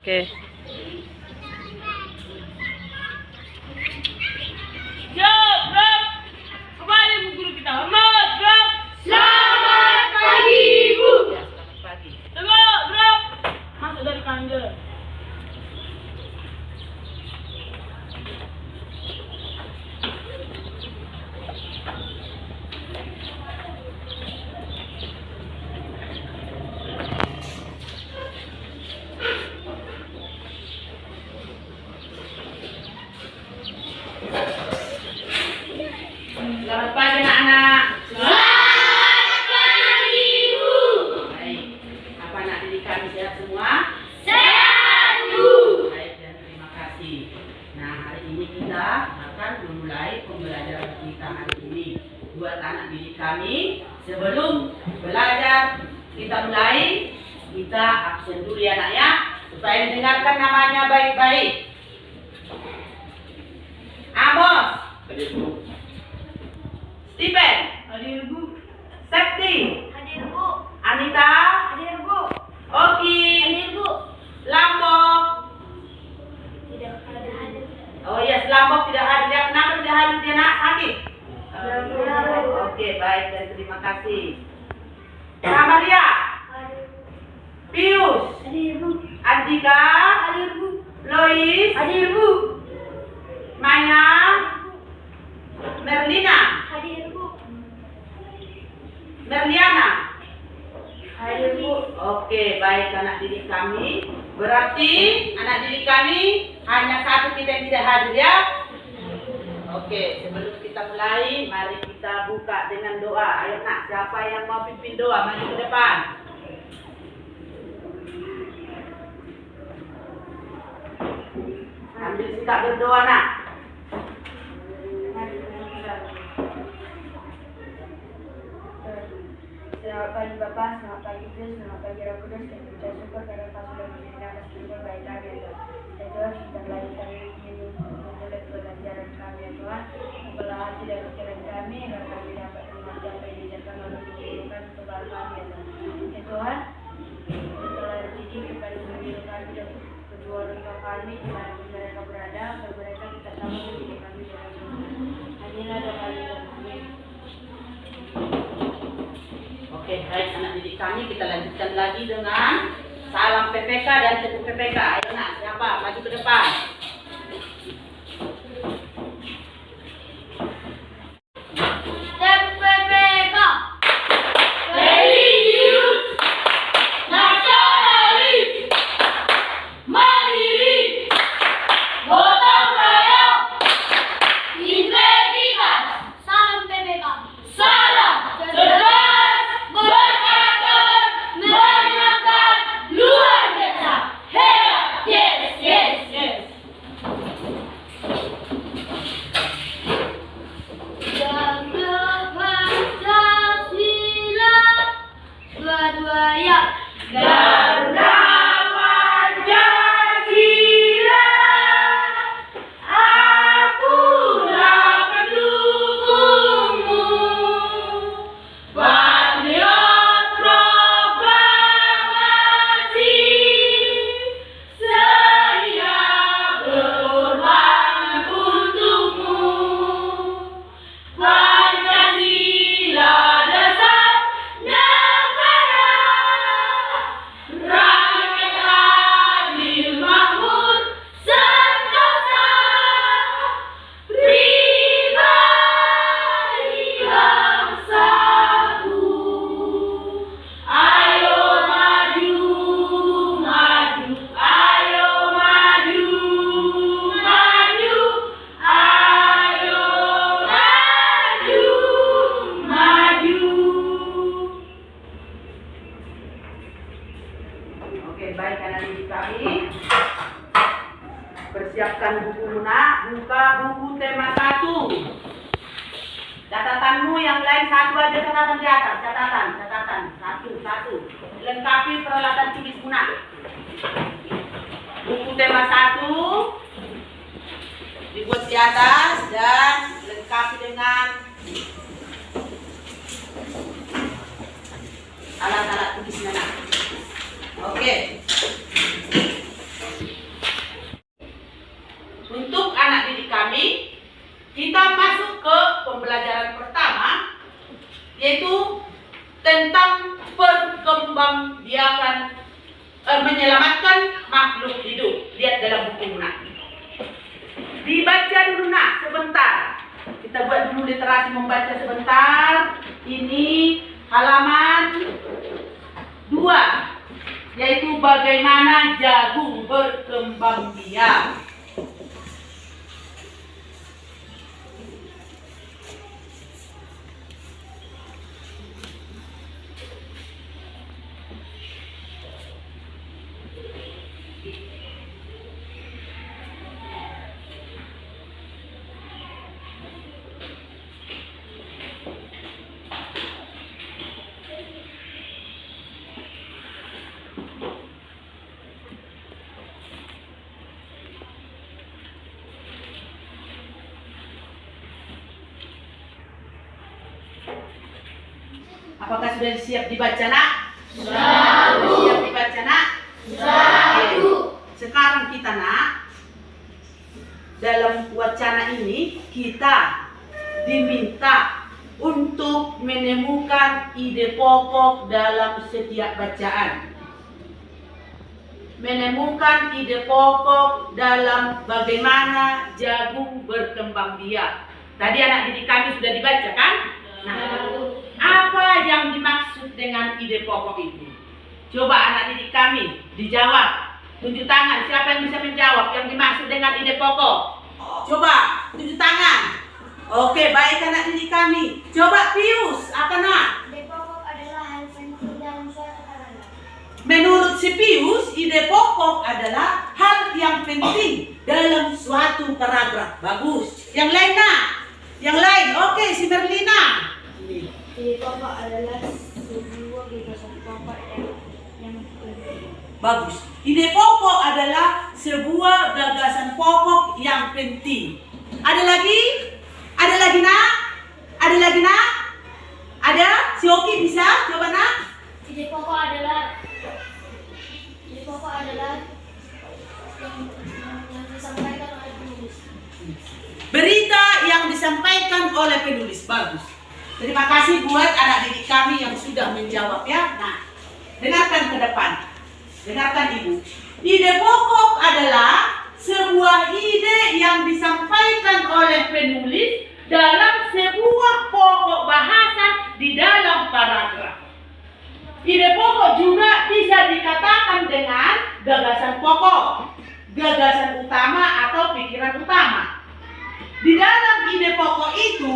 Oke. Kembali guru kita hormat, bro. Selamat pagi, Bu. Ya, selamat pagi. Tunggu, bro. Masuk dari kantor. Selamat pagi anak-anak. Selamat pagi, Bu. Baik. Apa anak didik kami sehat semua? Sehat, Bu. Baik dan terima kasih. Nah, hari ini kita akan memulai pembelajaran kita hari ini. Buat anak didik kami, sebelum belajar kita mulai, kita absen dulu ya anak ya, supaya mendengarkan namanya baik-baik. Amos, Stephen, Hadir, Bu. Sakti, Hadir, Bu. Anita, Hadir, Bu. Oki, Hadir, Bu. Lambok. Tidak ada hadir. Oh iya, Lambok tidak hadir. Dia kenapa tidak hadir dia nak? Sakit? Oke, baik dan terima kasih. Samaria, Hadir. Pius, Hadir, Bu. Andika, Hadir, Bu. Lois, Hadir, Bu. Maya, Merlina, Hadir, Bu. Merliana. Hadir, Bu. Oke, baik anak didik kami. Berarti anak didik kami hanya satu kita yang tidak hadir ya. Oke, sebelum kita mulai, mari kita buka dengan doa. Ayo nak, siapa yang mau pimpin doa? Maju ke depan. Ambil sikap berdoa nak. Selamat pagi Bapak, selamat pagi Ibu, selamat pagi Roh Kudus, dan kita syukur karena Kau sudah memberikan atas berbaik baik kami ya Tuhan. Ya Tuhan, sudah lagi kami ingin memulai pelajaran kami ya Tuhan. Membelah hati dan pikiran kami, agar kami dapat mengerti apa yang diajarkan oleh kehidupan kepada kami ya Tuhan. Ya Tuhan, telah dididik kepada seluruh kami dan kedua orang tua kami, dimanapun mereka berada, agar mereka tidak sama mendidik kami dengan Tuhan. Inilah doa kami dan amin. Oke, baik anak didik kami, kita lanjutkan lagi dengan salam PPK dan teguh PPK. Ayo nak, siapa? Maju ke depan. TPPK Religius Nasionalis Mandiri Gotong royong Integritas. Salam PPK. Salam cerdas, berkarakter, menyenangkan, luar biasa, hebat. Yes, yes, yes. Jaga Pancasila, dua-dua ya. Jaga Pancasila, akulah pendukungmu. Patriot proklamasi, sedia berkorban untukmu. Pancasila dasar negara, rakyat adil makmur sentosa, pribadi bangsaku. Ayo maju, maju, ayo maju, maju, ayo maju, maju. Oke, baik anak didik kami. Persiapkan buku nak, buka buku tema 1. Catatanmu yang lain satu aja, catatan di atas, catatan, satu. Lengkapi peralatan tulis guna. Buku tema 1 dibuat di atas dan lengkapi dengan alat-alat tulisnya nak. Oke. makhluk hidup. Lihat dalam buku nak. Dibaca dulu nak sebentar. Kita buat dulu literasi membaca sebentar. Ini halaman 2, yaitu bagaimana jagung berkembang biak. Apakah sudah siap dibaca nak? Sudah. Siap dibaca nak? Sudah. Oke. Sekarang kita nak, dalam wacana ini kita diminta untuk menemukan ide pokok dalam setiap bacaan. Menemukan ide pokok dalam bagaimana jagung berkembang biak. Tadi anak didik kami sudah dibaca kan? Nah, apa yang dimaksud dengan ide pokok itu? Coba anak didik kami dijawab. Tunjuk tangan, siapa yang bisa menjawab yang dimaksud dengan ide pokok? Coba, tunjuk tangan. Oke, baik anak didik kami. Coba Pius, apa nak? Ide pokok adalah hal penting dalam suatu paragraf. Menurut si Pius, ide pokok adalah hal yang penting dalam suatu paragraf. Bagus. Yang lain nak? Yang lain, oke, si Merlina. Ide pokok adalah sebuah gagasan pokok yang penting. Bagus. Ide pokok adalah sebuah gagasan pokok yang penting. Ada lagi? Ada lagi nak? Ada lagi nak? Ada? Si Oki bisa? Coba nak. Ide pokok adalah yang disampaikan oleh penulis. Berita yang disampaikan oleh penulis. Bagus. Terima kasih buat anak didik kami yang sudah menjawab ya. Nah, dengarkan ke depan. Dengarkan ibu. Ide pokok adalah sebuah ide yang disampaikan oleh penulis dalam sebuah pokok bahasa di dalam paragraf. Ide pokok juga bisa dikatakan dengan gagasan pokok, gagasan utama atau pikiran utama. Di dalam ide pokok itu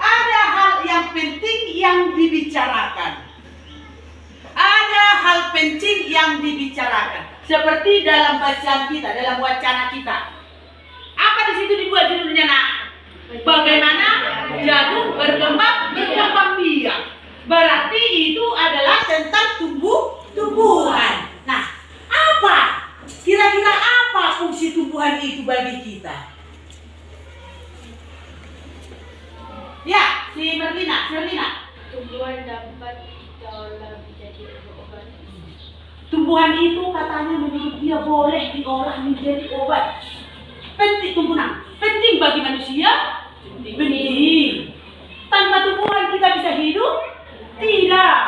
ada hal yang penting yang dibicarakan. Ada hal penting yang dibicarakan. Seperti dalam bacaan kita, dalam wacana kita. Apa di situ dibuat judulnya nak? Bagaimana jagung berkembang biak. Berarti itu adalah tentang tumbuhan. Nah, apa? Kira-kira apa fungsi tumbuhan itu bagi kita? Ya, si Merlina. Tumbuhan dapat diolah menjadi obat. Tumbuhan itu katanya menurut dia boleh diolah menjadi obat. Penting tumbuhan. Penting bagi manusia? Penting. Tanpa tumbuhan kita bisa hidup? Tidak.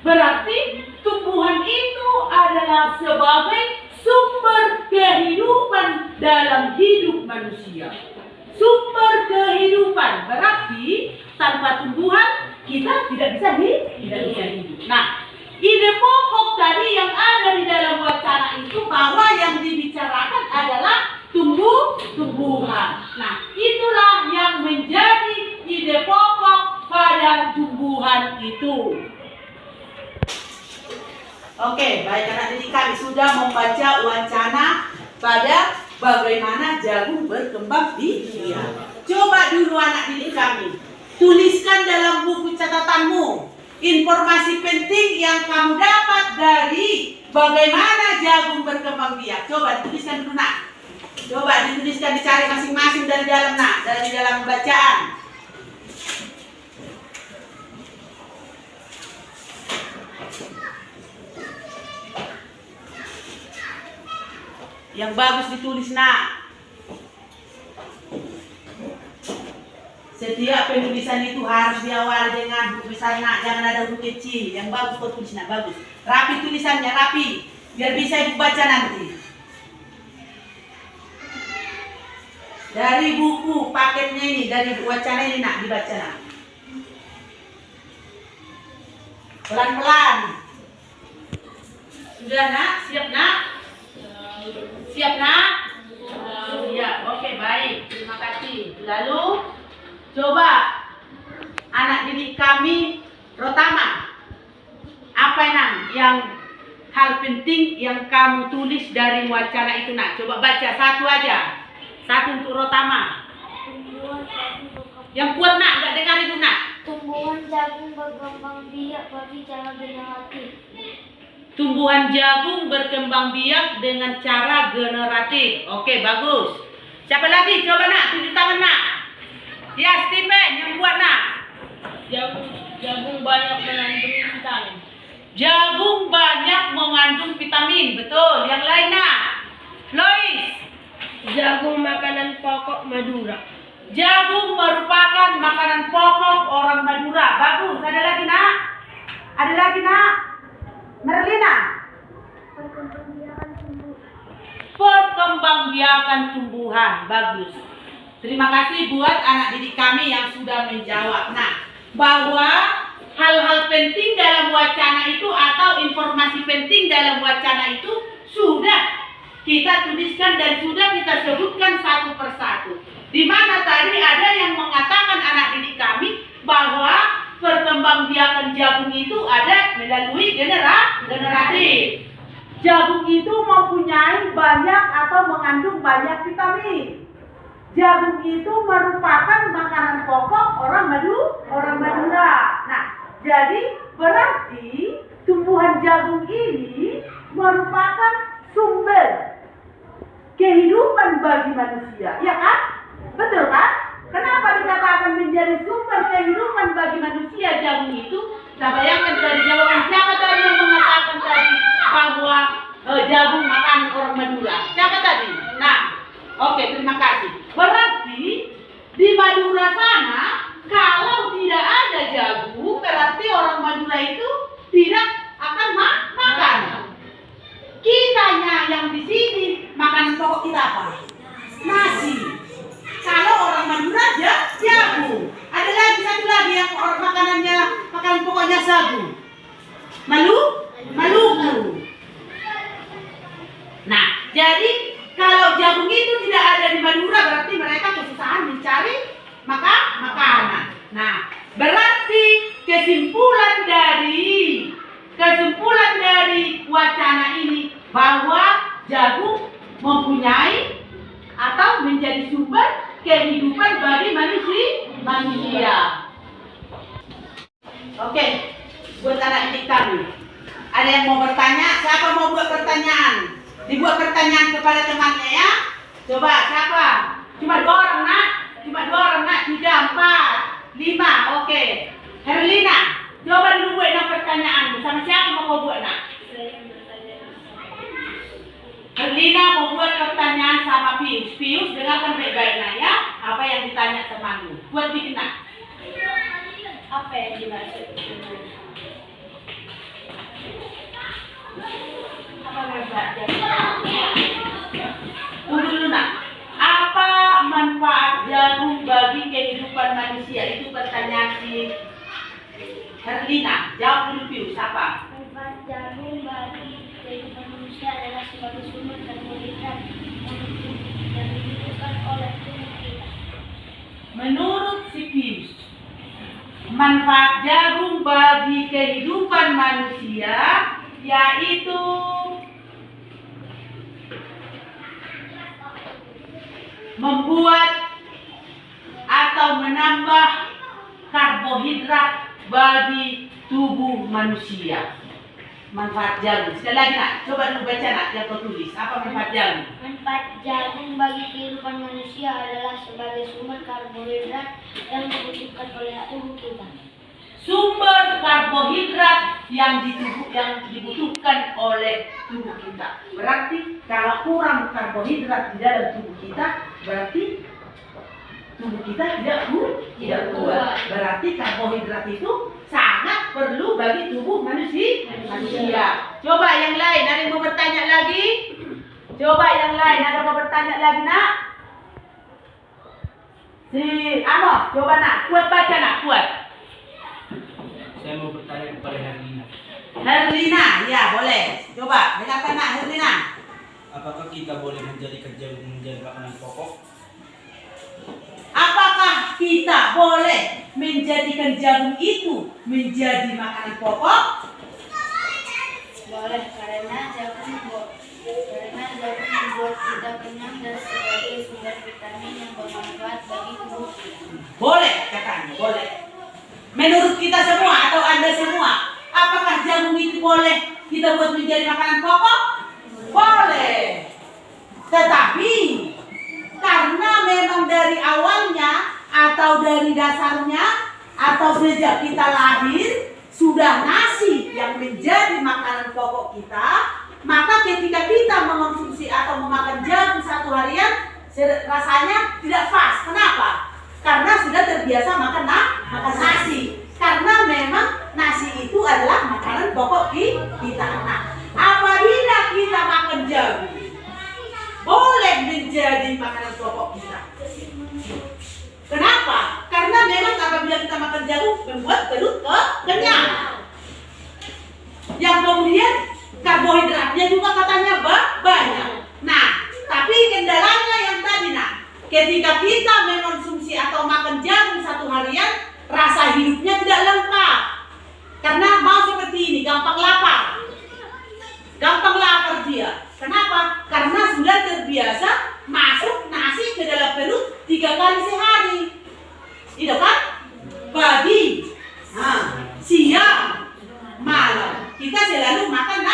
Berarti tumbuhan itu adalah sebagai sumber kehidupan dalam hidup manusia. Sumber kehidupan. Berarti tanpa tumbuhan kita tidak bisa hidup. Nah, ide pokok tadi yang ada di dalam wacana itu bahwa yang dibicarakan adalah tumbuhan. Nah, itulah yang menjadi ide pokok pada tumbuhan itu. Oke, baik anak didik kami sudah membaca wacana pada bagaimana jagung berkembang biak. Coba dulu anak didik kami, tuliskan dalam buku catatanmu informasi penting yang kamu dapat dari bagaimana jagung berkembang biak. Coba tuliskan dulu nak. Coba dituliskan, dicari masing-masing dari dalam nak, dari dalam bacaan. Yang bagus ditulis nak. Setiap penulisan itu harus diawali dengan huruf besar nak, jangan ada huruf kecil. Yang bagus kau tulis nak, bagus. Rapi tulisannya, rapi. Biar bisa ibu baca nanti. Dari buku paketnya ini, dari wacana ini nak dibaca nak. Pelan-pelan. Sudah nak? Siap nak? Siap nak? Ya, oke baik. Terima kasih. Lalu coba anak didik kami Rotama. Apa yang hal penting yang kamu tulis dari wacana itu nak? Coba baca satu aja. Satu untuk Rotama. Yang kuat nak, nggak dengar itu nak. Tumbuhan jagung berkembang biak bagi cara generatif. Tumbuhan jagung berkembang biak dengan cara generatif. Oke, bagus. Siapa lagi? Coba nak, tunjuk tangan nak. Ya, Steven, yang buat nak. Jagung banyak mengandung vitamin. Jagung banyak mengandung vitamin. Betul. Yang lain nak. Lois. Jagung makanan pokok Madura. Jagung merupakan makanan pokok orang Madura. Bagus. Ada lagi nak? Ada lagi nak? Merlina. Perkembangbiakan tumbuhan. Bagus. Terima kasih buat anak didik kami yang sudah menjawab. Nah, bahwa hal-hal penting dalam wacana itu atau informasi penting dalam wacana itu sudah kita tuliskan dan sudah kita sebutkan satu persatu. Di mana tadi ada yang mengatakan anak didik kami bahwa perkembangbiakan jagung itu ada melalui generatif. Jagung itu mempunyai banyak atau mengandung banyak vitamin. Jagung itu merupakan makanan pokok orang Madura. Nah, jadi berarti tumbuhan jagung ini merupakan sumber kehidupan bagi manusia, ya kan? Betul kan? Kenapa dikatakan menjadi sumber kehidupan bagi manusia jagung itu? Nah, bayangkan dari jawaban siapa tadi yang mengatakan tadi bahwa jagung makan orang Madura? Siapa tadi? Nah, oke, terima kasih. Berarti di Madura sana kalau tidak ada jagung berarti orang Madura itu tidak akan makan. Kitanya yang di sini makanan pokok kita apa? Nasi. Kalau orang Madura aja jagung. Ada lagi satu lagi yang makanan pokoknya sagu. Maluku. Nah, jadi kalau jagung itu tidak ada di Madura berarti mereka kesusahan mencari makanan. Nah, berarti kesimpulan dari wacana ini bahwa jagung mempunyai atau menjadi sumber kehidupan bagi manusia. Oke, buat anak didik kami. Ada yang mau bertanya? Siapa mau buat pertanyaan? Dibuat pertanyaan kepada temannya ya. Coba siapa? Cuma 2 orang nak? Cuma 2 orang nak? 3, 4, 5. Oke. Herlina, coba dulu buat pertanyaan. Sama siapa mau buat nak? Herlina mau buat pertanyaan sama Pius. Pius dengarkan baik-baik nak ya. Apa yang ditanya temanmu? Buat bikin nak. Apa yang dimaksud? Apa manfaatnya? Tunggu dulu nak. Apa manfaat jagung bagi kehidupan manusia? Itu pertanyaan si Herlina. Jawab dulu Pius. Apa? Manfaat jagung bagi kehidupan manusia adalah sebagai sumber karbohidrat yang dibutuhkan oleh tubuh kita. Menurut si Pius, manfaat jagung bagi kehidupan manusia yaitu membuat atau menambah karbohidrat bagi tubuh manusia. Manfaat jagung. Sekali lagi nak, coba dulu baca nak yang kau tulis. Apa manfaat jagung? Manfaat jagung bagi kehidupan manusia adalah sebagai sumber karbohidrat yang dibutuhkan oleh tubuh kita. Sumber karbohidrat yang dibutuhkan oleh tubuh kita. Berarti kalau kurang karbohidrat di dalam tubuh kita, berarti tubuh kita tidak kuat. Berarti karbohidrat itu sangat perlu bagi tubuh manusia. Coba yang lain, ada yang mau bertanya lagi? Coba yang lain, ada mau bertanya lagi nak? Si Amos, coba nak, kuat baca nak, kuat. Saya mau bertanya kepada Herlina. Herlina, ya boleh. Coba, dengarkan nak Herlina. Apakah kita boleh menjadikan jagung menjadi makanan pokok? Apakah kita boleh menjadikan jagung itu menjadi makanan pokok? Boleh, karena jagung membuat kita kenyang dan sebagai sumber vitamin yang bermanfaat bagi tubuh kita. Boleh, katanya, boleh. Menurut kita semua atau Anda semua, apakah jagung itu boleh kita buat menjadi makanan pokok? Boleh. Tetapi karena memang dari awalnya atau dari dasarnya atau sejak kita lahir sudah nasi yang menjadi makanan pokok kita, maka ketika kita mengonsumsi atau memakan jagung satu harian rasanya tidak pas. Kenapa? Karena sudah terbiasa makan nasi. Karena memang nasi itu adalah makanan pokok kita. Nah, apabila kita makan jagung boleh menjadi makanan pokok kita. Kenapa? Karena memang apabila kita makan jagung membuat perut kenyang. Yang kemudian karbohidratnya juga katanya banyak. Nah, tapi kendalanya yang tadi ketika kita mengonsumsi atau makan jagung satu harian, rasa hidupnya tidak lengkap. Karena mau seperti ini, gampang lapar. Gampang lapar dia. Kenapa? Karena sudah terbiasa masuk nasi ke dalam perut 3 kali sehari. Itu kan? Pagi, siang, malam. Kita selalu makan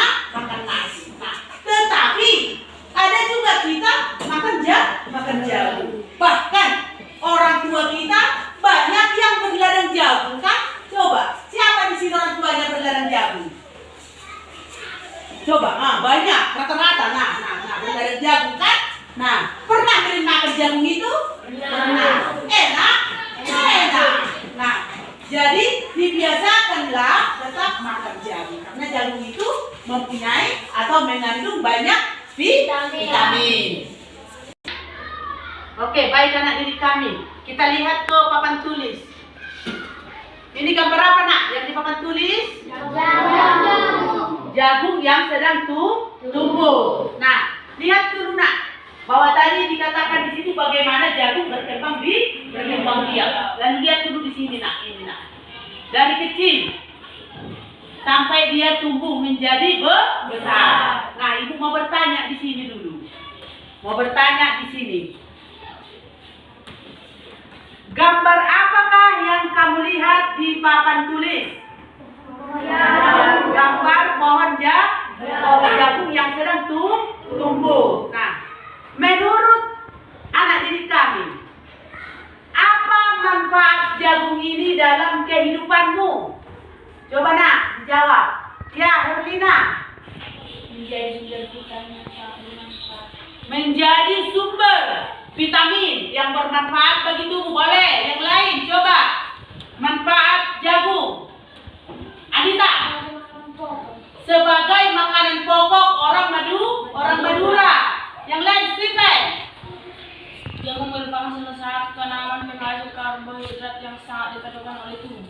nasi. Nah, tetapi ada juga kita makan jagung. Bahkan orang tua kita banyak yang berladang jagung kan? Coba, siapa di sini orang tuanya berladang jagung? Coba, banyak, rata-rata, berladang jagung kan? Nah, pernah beri makan jagung itu? Pernah. Enak. Nah, jadi dibiasakanlah tetap makan jagung. Karena jagung itu mempunyai atau mengandung banyak vitamin. Oke, baik anak didik kami. Kita lihat ke papan tulis. Ini gambar apa nak? Yang di papan tulis? Jagung yang sedang tumbuh. Nah, lihat dulu nak, bahwa tadi dikatakan di situ bagaimana jagung berkembang biak. Dan lihat dulu di sini nak, ini nak. Dari kecil sampai dia tumbuh menjadi besar. Nah, ibu mau bertanya di sini dulu. Mau bertanya di sini. Gambar apakah yang kamu lihat di papan tulis? Gambar pohon jagung yang sedang tumbuh. Nah, menurut anak didik kami, apa manfaat jagung ini dalam kehidupanmu? Coba nak, jawab. Ya, Herlina. Menjadi sumber vitamin yang bermanfaat bagi tubuh. Boleh. Yang lain, coba. Manfaat jagung. Anita. Sebagai makanan pokok orang Madura. Yang lain, Stephen. Jagung merupakan salah satu tanaman penghasil karbohidrat yang sangat diperlukan oleh tubuh.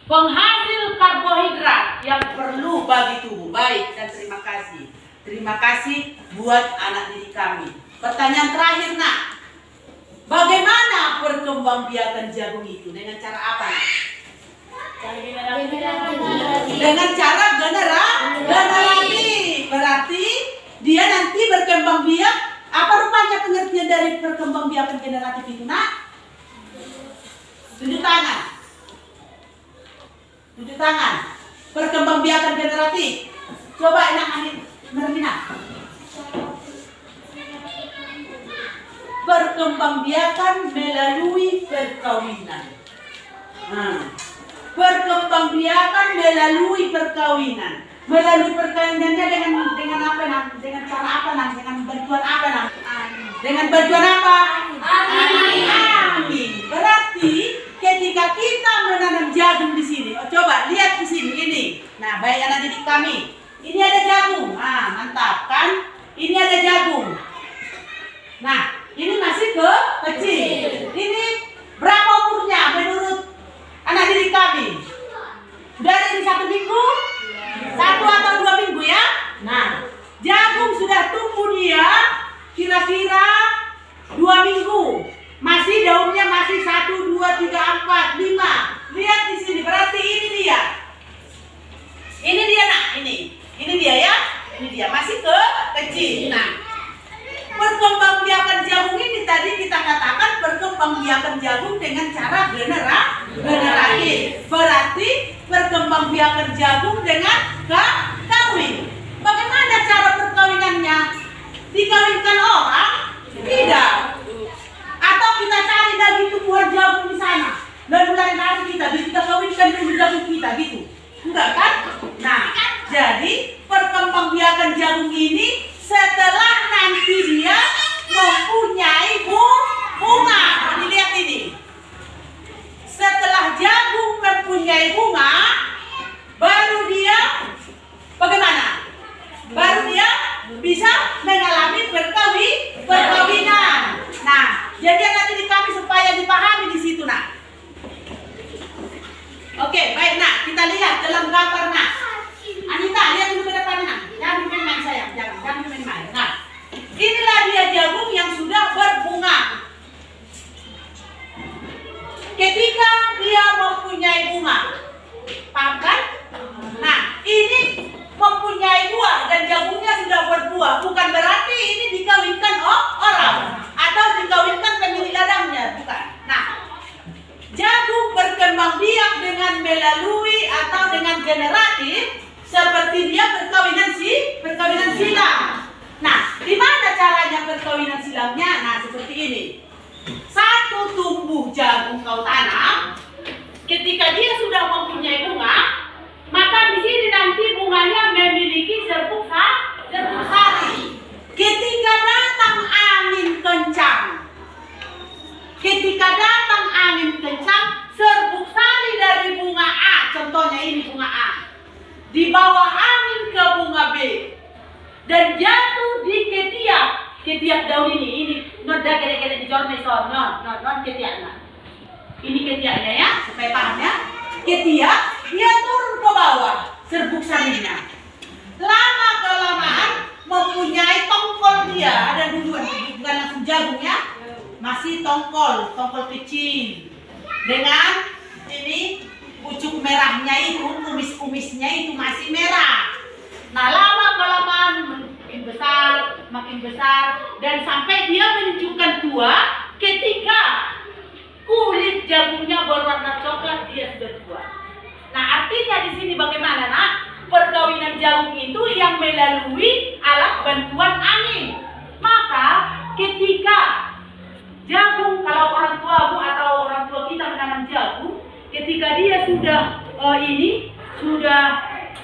Penghasil karbohidrat yang perlu bagi tubuh. Baik, dan terima kasih. Terima kasih buat anak didik kami. Pertanyaan terakhir nak. Bagaimana perkembangbiakan jagung itu? Dengan cara apa nak? Dengan cara generatif. Berarti dia nanti berkembang biak. Apa rupanya pengertian dari perkembangbiakan generatif itu nak? Tunjuk tangan. Perkembangbiakan generatif. Coba enak Herlina. Perkembangbiakan melalui perkawinan. Perkembangbiakan melalui perkawinan. Melalui perkawinannya dengan apa nak? Dengan cara apa nak? Dengan bantuan apa nak? Dengan bantuan apa? Angin. kita menanam jagung di sini, coba lihat di sini ini. Nah, baik anak didik kami. Ini ada jagung. Ah, mantap kan? Ini ada jagung. Nah, ini masih kecil. Ini berapa umurnya menurut anak didik kami? Sudah ada di 1 minggu? 1 atau 2 minggu ya? Nah, jagung sudah tumbuh dia kira-kira 2 minggu. Masih daunnya masih 1, 2, 3, 4, 5. Lihat di sini, berarti ini dia. Ini dia nak, ini dia ya. Ini dia, masih kecil. Nah, perkembangbiakan jagung ini tadi kita katakan perkembangbiakan jagung dengan cara generatif. Berarti perkembangbiakan jagung dengan kawin. Bagaimana cara perkawinannya? Dikawinkan orang? Tidak. Atau kita cari daging tumbuhan jagung di sana, lalu lari kita kawinkan dulu jagung kita gitu? Enggak kan? Nah, jadi perkembangbiakan jagung ini setelah nanti dia mempunyai bunga. Dilihat ini. Setelah jagung mempunyai bunga, baru dia bagaimana? Baru dia bisa mengalami perkawinan. Nah, jadi anak didik kami supaya dipahami di situ nak. Oke, baik nak, kita lihat dalam gambar nak. Anita, lihat dulu ke depan nak. Jangan main-main sayang, jangan main-main. Nah, inilah dia jagung yang sudah berbunga. Ketika dia mempunyai bunga, paham kan? Nah, ini mempunyai buah dan jagungnya sudah berbuah, bukan berarti ini dikawinkan orang atau dikawinkan pemilik ladangnya, bukan. Nah, jagung berkembang biak dengan melalui atau dengan generatif seperti dia perkawinan silang. Nah, di mana caranya perkawinan silangnya? Nah, seperti ini. Satu tumbuh jagung kau tanam, ketika dia sudah mempunyai bunga, maka di sini nanti bunganya memiliki serbuk sari. Ketika datang angin kencang, serbuk sari dari bunga A, contohnya ini bunga A, dibawa angin ke bunga B dan jatuh di ketiak daun ini non dah kira-kira di jorne son non ketiaknya. Ini ketiaknya ya, supaya paham ya. Ketiak dia turun ke bawah serbuk sarinya. Lama kelamaan mempunyai tongkol dia, ada duluan, bukan langsung jagung ya, masih tongkol kecil dengan ini pucuk merahnya itu, kumis-kumisnya itu masih merah. Nah, lama kelamaan makin besar dan sampai dia menunjukkan tua. Ketika kulit jagungnya berwarna coklat, dia sudah tua. Nah, artinya di sini bagaimana nak? Perkawinan jagung itu yang melalui alat bantuan angin. Maka ketika jagung, kalau orang tuamu atau orang tua kita menanam jagung, ketika dia sudah sudah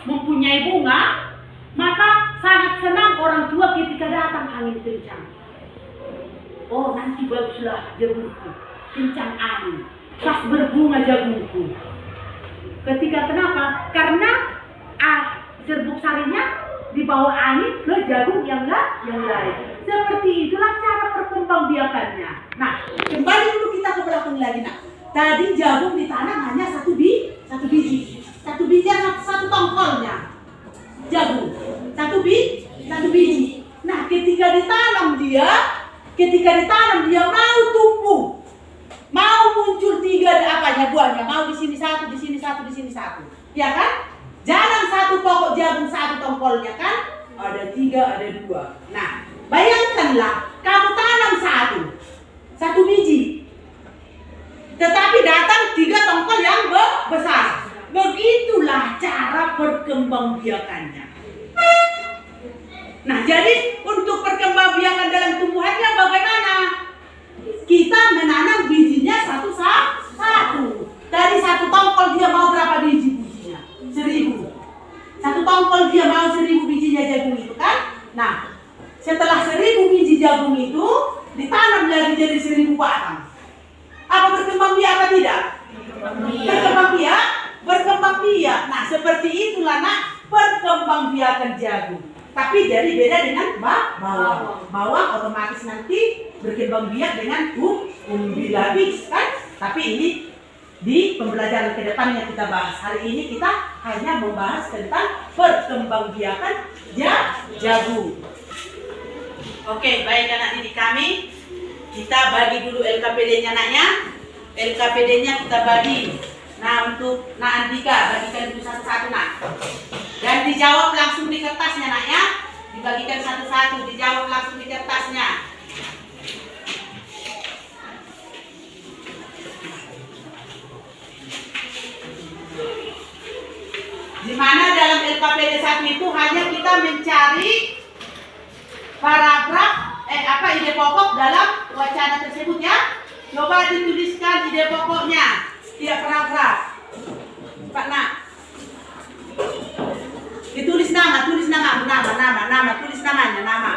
mempunyai bunga, maka sangat senang orang tua ketika datang angin kencang. Oh, nanti baguslah jagungku, kencang angin, pas berbunga jagungku. Ketika kenapa? Karena serbuk sarinya dibawa angin ke jagung yang lain. Seperti itulah cara perkembangbiakannya. Nah, kembali dulu kita ke belakang lagi nak. Tadi jagung ditanam hanya satu biji, satu satu tongkolnya. Jagung satu biji. Nah, ketika ditanam dia mau tumbuh, mau muncul 3 buahnya, mau di sini satu, di sini satu, di sini satu, ya kan? Jangan satu pokok jagung satu tongkolnya kan? Ada 3, ada 2. Nah, bayangkanlah kamu tanam satu biji, tetapi datang 3 tongkol yang besar. Begitulah cara perkembangbiakannya. Nah, jadi untuk perkembangbiakan dalam tumbuhannya bagaimana? Kita menanam bijinya satu. Dari 1 tongkol dia mau berapa biji bijinya? 1000. 1 tongkol dia mau 1000 bijinya jagung itu kan? Nah, setelah 1000 biji jagung itu ditanam lagi jadi 1000 batang. Apa berkembang biak atau tidak? Berkembang biak. Nah, seperti itulah nak perkembangbiakan jagung. Tapi jadi beda dengan bawang. Bawang otomatis nanti berkembang biak dengan umbi labis kan? Tapi ini di pembelajaran ke depan yang kita bahas. Hari ini kita hanya membahas tentang perkembangbiakan jagung. Oke, baik anak didik kami. Kita bagi dulu LKPD-nya naknya. LKPD-nya kita bagi. Nah, untuk Nak Andika, bagikan dulu satu-satu nak. Dan dijawab langsung di kertasnya nak ya. Dibagikan satu-satu, dijawab langsung di kertasnya. Di mana dalam LKPD 1 itu hanya kita mencari paragraf ide pokok dalam wacana tersebut ya. Coba dituliskan ide pokoknya tiap paragraf. Pak Nak. Ditulis nama, tulis namanya, nama.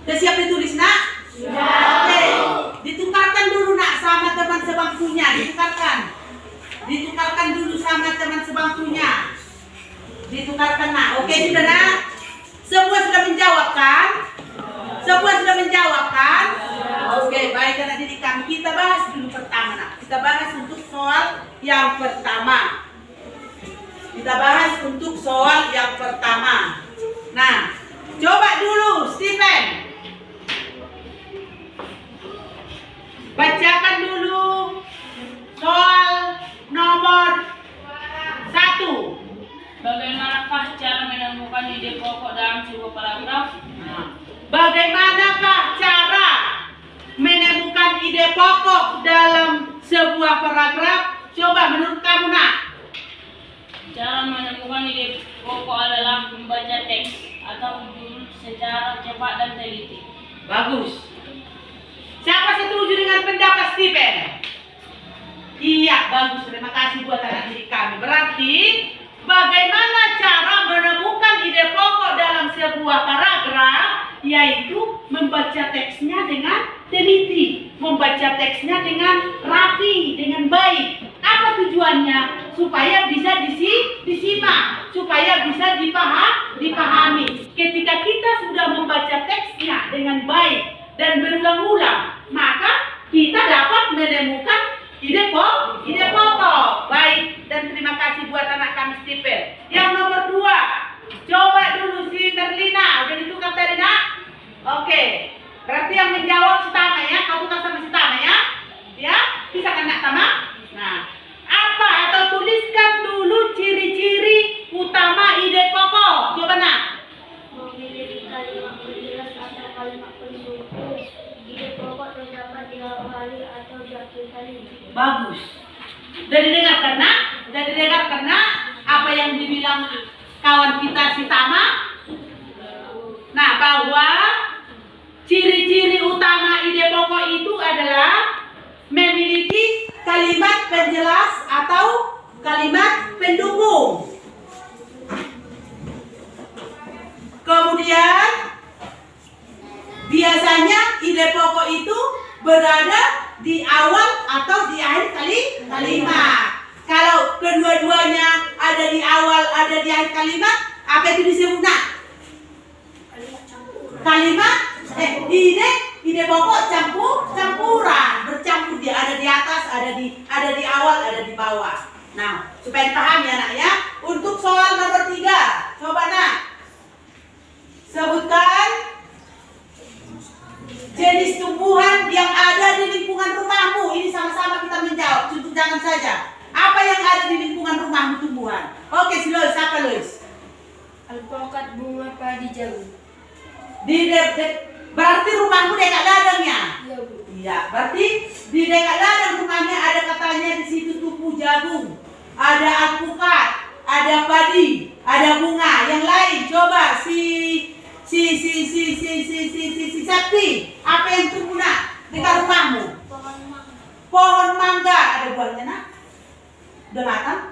Sudah siap ditulis nak? Sudah. Oke, ditukarkan dulu nak sama teman sebangkunya, ditukarkan dulu sama teman sebangkunya, ditukarkan nak. Oke sudah nak? Semua sudah menjawab kan? Oke, baik anak didik kami, kita bahas dulu pertama nak. Kita bahas untuk soal yang pertama. Nah, coba dulu Stephen. Bacakan dulu soal nomor 1. Bagaimanakah cara menemukan ide pokok dalam sebuah paragraf? Bagaimanakah cara menemukan ide pokok dalam sebuah paragraf? Coba menurut kamu nak. Cara menemukan ide pokok adalah membaca teks atau judul secara cepat dan teliti. Bagus. Siapa setuju dengan pendapat Stephen? Iya, bagus. Terima kasih buat anak didik kami. Berarti bagaimana cara menemukan ide pokok dalam sebuah paragraf? Yaitu membaca teksnya dengan teliti, membaca teksnya dengan rapi, dengan baik. Apa tujuannya? Supaya bisa disimak, supaya bisa dipahami. Ketika kita sudah membaca teksnya dengan baik dan berulang-ulang, maka kita dapat menemukan ide pokok. Baik, dan terima kasih buat anak kami Stephen. Yang nomor 2, coba dulu si Merlina. Udah ditukar tadi nak? Oke, berarti yang menjawab si Tama ya. Kau tukar sama si Tama ya. Ya, bisa kan nak Tama? Nah, apa atau tuliskan dulu ciri-ciri utama ide pokok. Coba nak. Memiliki kalimat penjelas atau kalimat pendukung. Ide pokok terdapat diawali atau diakhiri. Bagus. Sudah didengarkan nak? Sudah didengarkan nak? Apa yang dibilang kawan kita si Tama? Nah, bahwa ciri-ciri utama ide pokok itu adalah memiliki kalimat penjelas atau kalimat pendukung. Kemudian biasanya ide pokok itu berada di awal atau di akhir kalimat. Kalau kedua-duanya ada di awal, ada di akhir kalimat, apa itu disebut nak? Kalimat ide pokok campuran, bercampur, dia ada di atas, ada di awal, ada di bawah. Nah, supaya dipahami ya nak ya. Untuk soal nomor 3, coba nak sebutkan jenis tumbuhan yang ada di lingkungan rumahmu. Ini sama-sama kita menjawab, contoh jangan saja. Apa yang ada di lingkungan rumahmu tumbuhan? Oke, Lois, siapa Lois? Alpukat, bunga padi, jagung. Di Berarti rumahmu dekat ladangnya? Iya, Bu. Iya, berarti di dekat ladang rumahnya ada katanya di situ tumbuh jagung, ada alpukat, ada padi, ada bunga. Yang lain coba si Sakti, apa yang tumbuh nak dekat rumahmu? Pohon mangga. Pohon mangga, ada buahnya nak? Udah matang?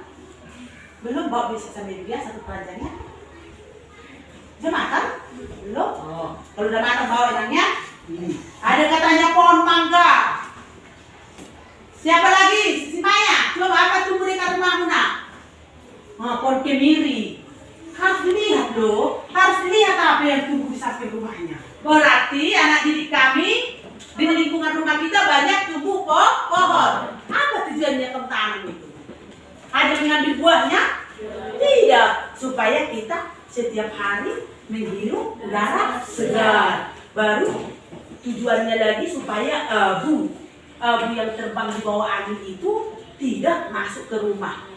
Belum, bawa bisa sambil dia satu keranjangnya. Udah matang? Belum? Oh, kalau udah matang bawa enaknya. Ada katanya pohon mangga. Siapa lagi? Si Maya. Coba apa tumbuh dekat rumahmu nak? Pohon kemiri. Harus dilihat loh. Harus dilihat apa yang tumbuh di samping rumahnya. Berarti anak didik kami di lingkungan rumah kita banyak tumbuh pohon. Apa tujuannya kamu tanam itu? Ada mengambil buahnya? Tidak. Supaya kita setiap hari menghirup udara segar. Baru tujuannya lagi supaya abu yang terbang di bawah angin itu tidak masuk ke rumah.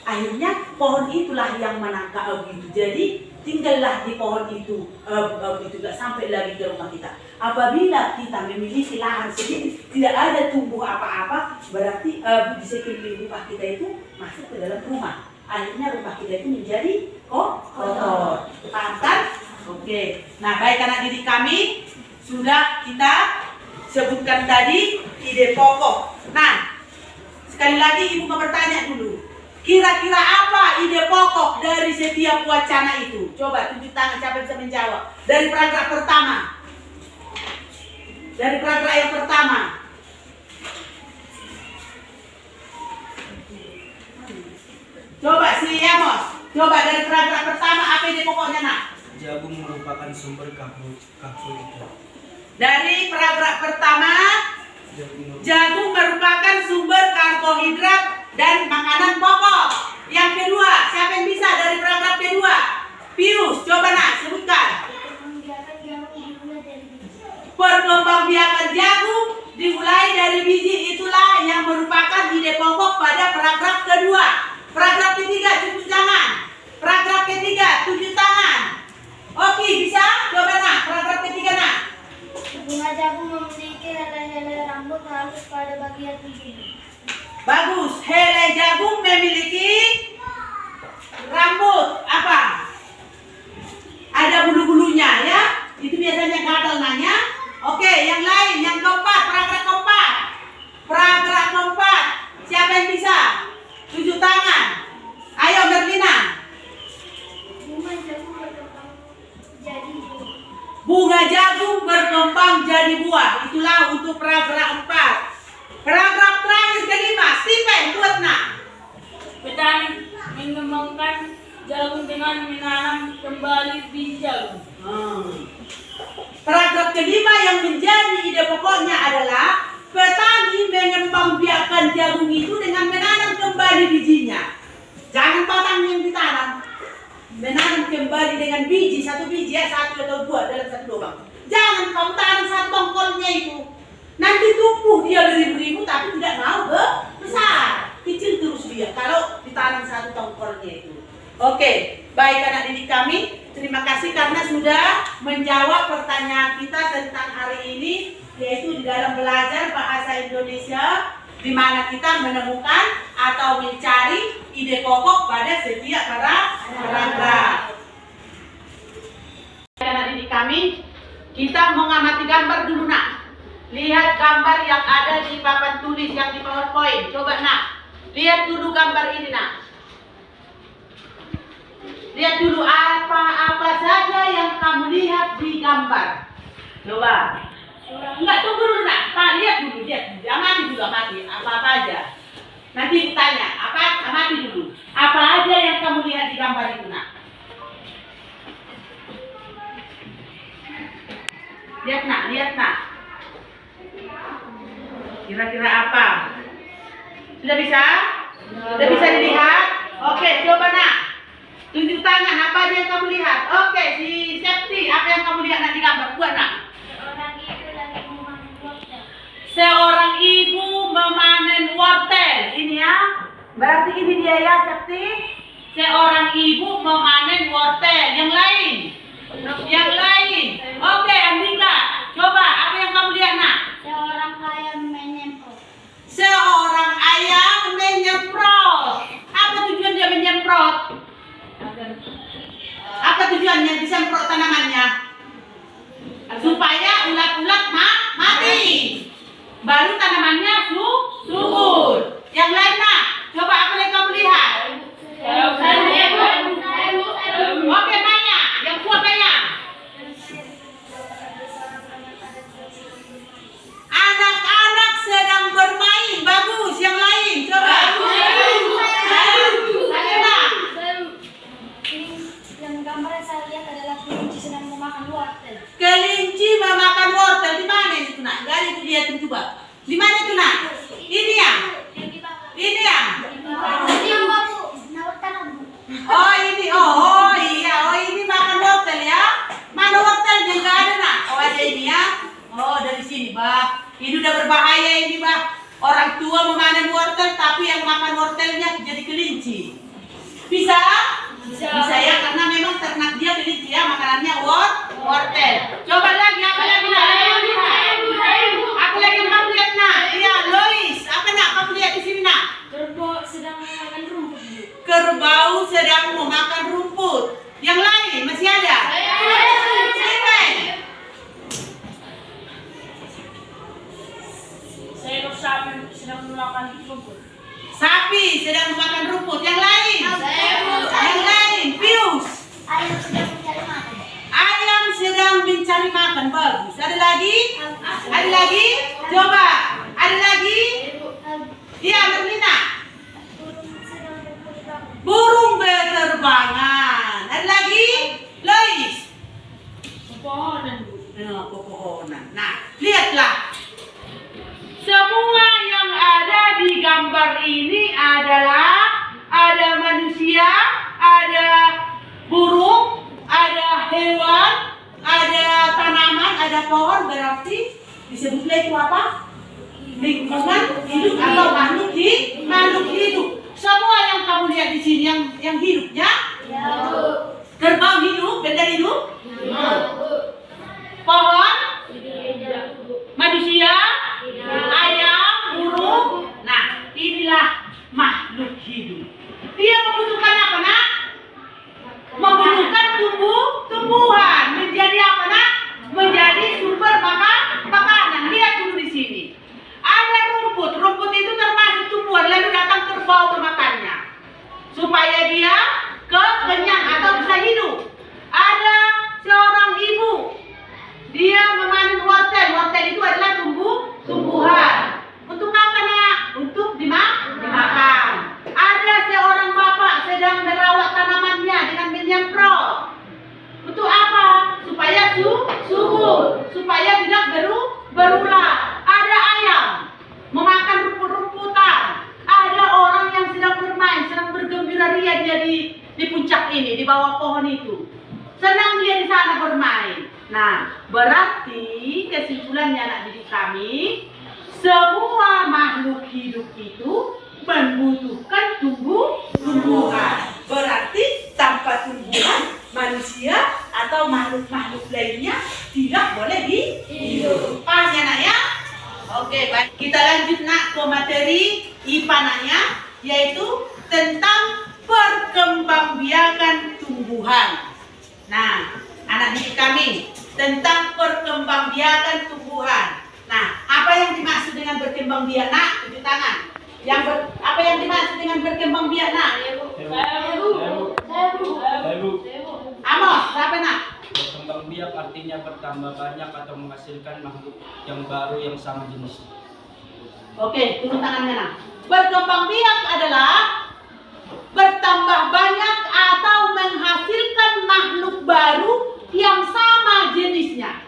Akhirnya pohon itulah yang menangkap abu itu. Jadi tinggallah di pohon itu, abu itu tidak sampai lagi ke rumah kita. Apabila kita memiliki lahan sedikit, tidak ada tumbuh apa-apa, berarti abu di sekeliling rumah kita itu masuk ke dalam rumah. Akhirnya rumah kita itu menjadi kotor. Paham kan? Oke. Nah, baik anak didik kami, sudah kita sebutkan tadi ide pokok. Nah, sekali lagi ibu mau bertanya dulu. Kira-kira apa ide pokok dari setiap wacana itu? Coba tunjuk tangan siapa bisa menjawab. Dari paragraf pertama. Dari paragraf yang pertama. Coba si Amos. Coba dari paragraf pertama apa ide pokoknya nak? Jagung merupakan sumber karbohidrat. Dari paragraf pertama, jagung merupakan sumber karbohidrat dan makanan pokok. Yang kedua, siapa yang bisa dari paragraf kedua? Pius, coba nak sebutkan. Perkembangbiakan jagung dimulai dari biji, itulah yang merupakan ide pokok pada paragraf kedua. Paragraf ketiga, tunjuk tangan. Paragraf ketiga, tunjuk tangan. Oke, bisa? Coba nak, paragraf ketiga nak. Bunga jagung memiliki helai-helai rambut halus pada bagian bijinya. Bagus, helai jagung memiliki rambut apa? Ada bulu-bulunya ya. Itu biasanya gatal nanya. Oke, yang lain, yang keempat, paragraf keempat. Paragraf keempat. Siapa yang bisa? Tunjuk tangan. Ayo Merlina. Bunga jagung berkembang jadi buah. Bunga jagung berkembang jadi buah. Itulah untuk paragraf 4. Paragraf terakhir kelima, Stephen buat nak. Petani mengembangkan jagung dengan menanam kembali biji jagung. Paragraf kelima yang menjadi ide pokoknya adalah petani mengembangbiakan jagung itu dengan menanam kembali bijinya. Jangan batang yang ditanam. Menanam kembali dengan biji, satu biji ya, satu atau dua dalam satu lubang. Jangan kamu tanam satu tongkolnya itu. Nanti tumbuh dia beribu-ribu tapi tidak mau besar. Kecil terus dia kalau ditanam satu tongkolnya itu. Oke, baik anak didik kami, terima kasih karena sudah menjawab pertanyaan kita tentang hari ini, yaitu di dalam belajar bahasa Indonesia, di mana kita menemukan atau mencari ide pokok pada setiap paragraf. Anak didik kami, kita mengamati gambar dulu nak. Lihat gambar yang ada di papan tulis yang di PowerPoint. Coba nak, lihat dulu gambar ini nak. Lihat dulu apa-apa saja yang kamu lihat di gambar. Coba. Enggak, tunggu dulu nak. Lihat dulu. Amati dulu, amati. Apa-apa aja. Nanti tanya, amati dulu. Apa aja yang kamu lihat di gambar itu nak? Lihat nak. Kira-kira apa? Sudah bisa? Sudah bisa dilihat? Oke, coba nak. Tunjuk tangan, apa aja yang kamu lihat? Oke, si Septi, apa yang kamu lihat nak di gambar? Buat nak. Seorang ibu lagi memanen wortel. Seorang ibu memanen wortel. Ini ya. Berarti ini dia ya, Septi. Seorang ibu memanen wortel. Yang lain? Oke, Andika. Apa tujuannya disemprot tanamannya? Supaya ulat-ulat mati. Baru tanamannya subur. Yang lainnya, coba apa yang kamu lihat? Oke, banyak. Yang kuat banyak. Anak-anak sedang bermain. Bagus. Yang lain, coba. Yang gambar yang saya lihat adalah kelinci sedang memakan wortel. Kelinci memakan wortel. Di mana itu, Nak? Gak itu dia tuh, coba. Di mana itu, Nak? Ini ya? Ini ya? Oh ini, oh iya, oh ini makan wortel ya? Mana wortelnya? Nggak ada, Nak? Oh ada ini ya? Oh dari sini, Bah. Ini udah berbahaya ini, Bah. Orang tua memanen wortel, tapi yang makan wortelnya jadi kelinci. Bisa? Bisa ya, karena memang ternak dia kelinci ya, makanannya wortel. Coba lagi, apa lagi, Nak? Apa lagi yang kamu lihat, Nak? Iya, Lois. Apa, Nak? Kamu lihat di sini, Nak? Kerbau sedang memakan rumput. Kerbau sedang memakan rumput. Yang lain masih ada? Steven. Seekor sapi sedang memakan rumput. Sapi sedang memakan rumput. Yang lain? Yang lain? Pius. Ayam sedang mencari makan. Ayam sedang mencari makan. Bagus. Ada lagi? Ada lagi? Coba. Ada lagi? Iya, Merlina. Burung berterbangan. Ada lagi? Lois. Pepohonan. Pepohonan. Nah, lihatlah. Semua yang ada di gambar ini adalah ada manusia, ada burung, ada hewan, ada tanaman, ada pohon. Berarti disebutlah itu apa? Lingkungan hidup atau makhluk hidup. Semua yang kamu lihat di sini yang hidupnya, kerbau hidup, benda hidup, pohon, manusia, ayam, burung. Nah, inilah makhluk hidup. Dia membutuhkan apa, Nak? Membutuhkan tumbuhan. Menjadi apa, Nak? Menjadi sumber makanan. Lihat dulu di sini. Ada rumput. Rumput itu termasuk tumbuhan. Lalu datang kerbau memakannya. Supaya dia kenyang atau bisa hidup. Ada seorang ibu. Dia memanen wortel. Wortel itu adalah tumbuhan. Untuk apa, Nak? Untuk dimakan. Ada seorang bapak sedang merawat tanamannya dengan menyemprot. Untuk apa? Supaya subur. Supaya tidak berulang. Ada ayam memakan rumput-rumputan. Ada orang yang sedang bermain, sedang bergembira ria dia di puncak ini, di bawah pohon itu. Senang dia di sana bermain. Nah, berarti kesimpulannya anak didik kami, semua makhluk hidup itu membutuhkan tumbuhan. Berarti tanpa tumbuhan, manusia atau makhluk-makhluk lainnya tidak boleh hidup. Paham ya, Nak ya? Oke, baik. Kita lanjut, Nak, ke materi IPA, Nak ya, yaitu tentang perkembangbiakan tumbuhan. Nah, anak didik kami, tentang perkembangbiakan tumbuhan. Nah, apa yang dimaksud dengan berkembang biak, Nak? Tunjuk tangan. Apa yang dimaksud dengan berkembang biak, Nak? Amos, apa, Nak? Berkembang biak artinya bertambah banyak atau menghasilkan makhluk yang baru yang sama jenis. Oke, turun tangannya, Nak. Berkembang biak adalah bertambah banyak atau menghasilkan makhluk baru yang sama jenisnya.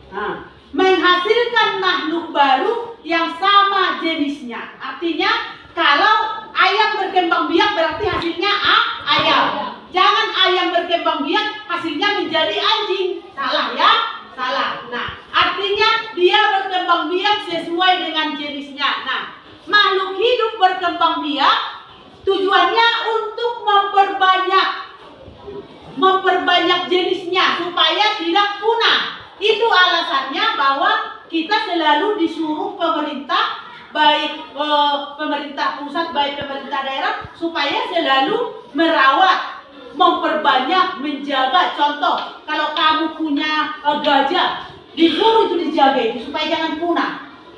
Nah, menghasilkan makhluk baru yang sama jenisnya. Artinya, kalau ayam berkembang biak berarti hasilnya ayam. Jangan ayam berkembang biak hasilnya menjadi anjing. Salah ya? Salah. Nah, artinya dia berkembang biak sesuai dengan jenisnya. Nah, makhluk hidup berkembang biak tujuannya untuk memperbanyak jenisnya supaya tidak punah. Itu alasannya bahwa kita selalu disuruh pemerintah, baik pemerintah pusat, baik pemerintah daerah, supaya selalu merawat, banyak menjaga. Contoh, kalau kamu punya gajah, disuruh itu dijaga itu supaya jangan punah.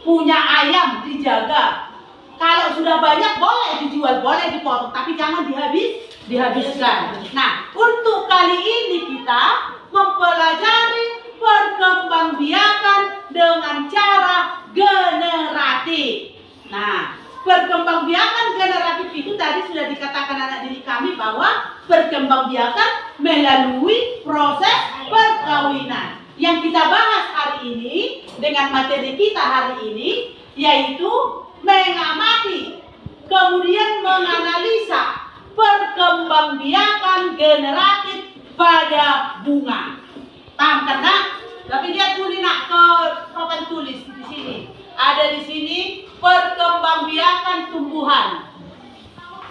Punya ayam dijaga. Kalau sudah banyak boleh dijual, boleh dipotong, tapi jangan dihabiskan. Nah, untuk kali ini kita mempelajari perkembangbiakan dengan cara generatif. Nah, perkembangbiakan generatif itu tadi sudah dikatakan anak didik kami bahwa perkembangbiakan melalui proses perkawinan. Yang kita bahas hari ini dengan materi kita hari ini yaitu mengamati, kemudian menganalisa perkembangbiakan generatif pada bunga. Paham kan nak? Tapi dia tulis nak ke papan tulis di sini. Ada di sini perkembangbiakan tumbuhan.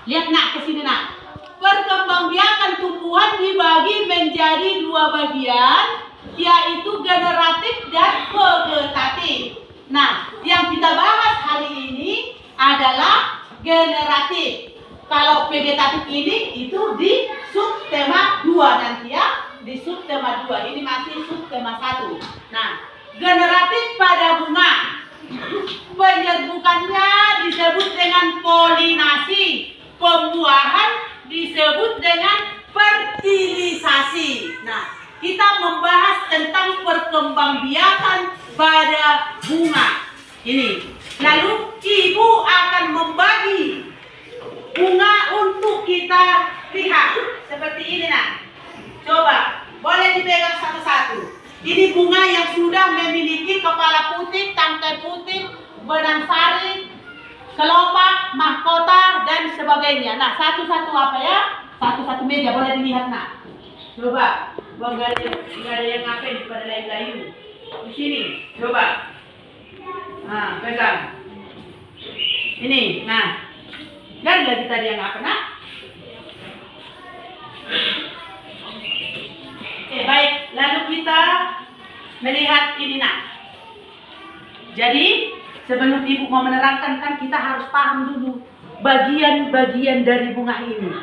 Lihat nak ke sini nak. Perkembangbiakan tumbuhan dibagi menjadi dua bagian, yaitu generatif dan vegetatif. Nah, yang kita bahas hari ini adalah generatif. Kalau vegetatif ini itu di subtema 2 nanti ya. Di subtema 2, ini masih subtema 1. Nah, generatif pada bunga. Penyerbukannya disebut dengan polinasi. Pembuahan disebut dengan fertilisasi. Nah, kita membahas tentang perkembangbiakan pada bunga. Ini. Lalu ibu akan membagi bunga untuk kita lihat. Seperti ini nak. Coba, boleh dipegang satu-satu. Ini bunga yang sudah memiliki kepala putih, tangkai putih, benang sari, kelopak, mahkota, dan sebagainya. Nah, satu-satu apa ya? Satu-satu meja, boleh dilihat nak. Coba, enggak ada yang ngapain pada layu-layu. Di sini, coba. Nah, pegang. Ini, nah. Dan lagi tadi yang apa nak? Oke, baik. Lalu kita melihat ini nak. Jadi sebelum ibu mau menerangkan kan kita harus paham dulu bagian-bagian dari bunga ini.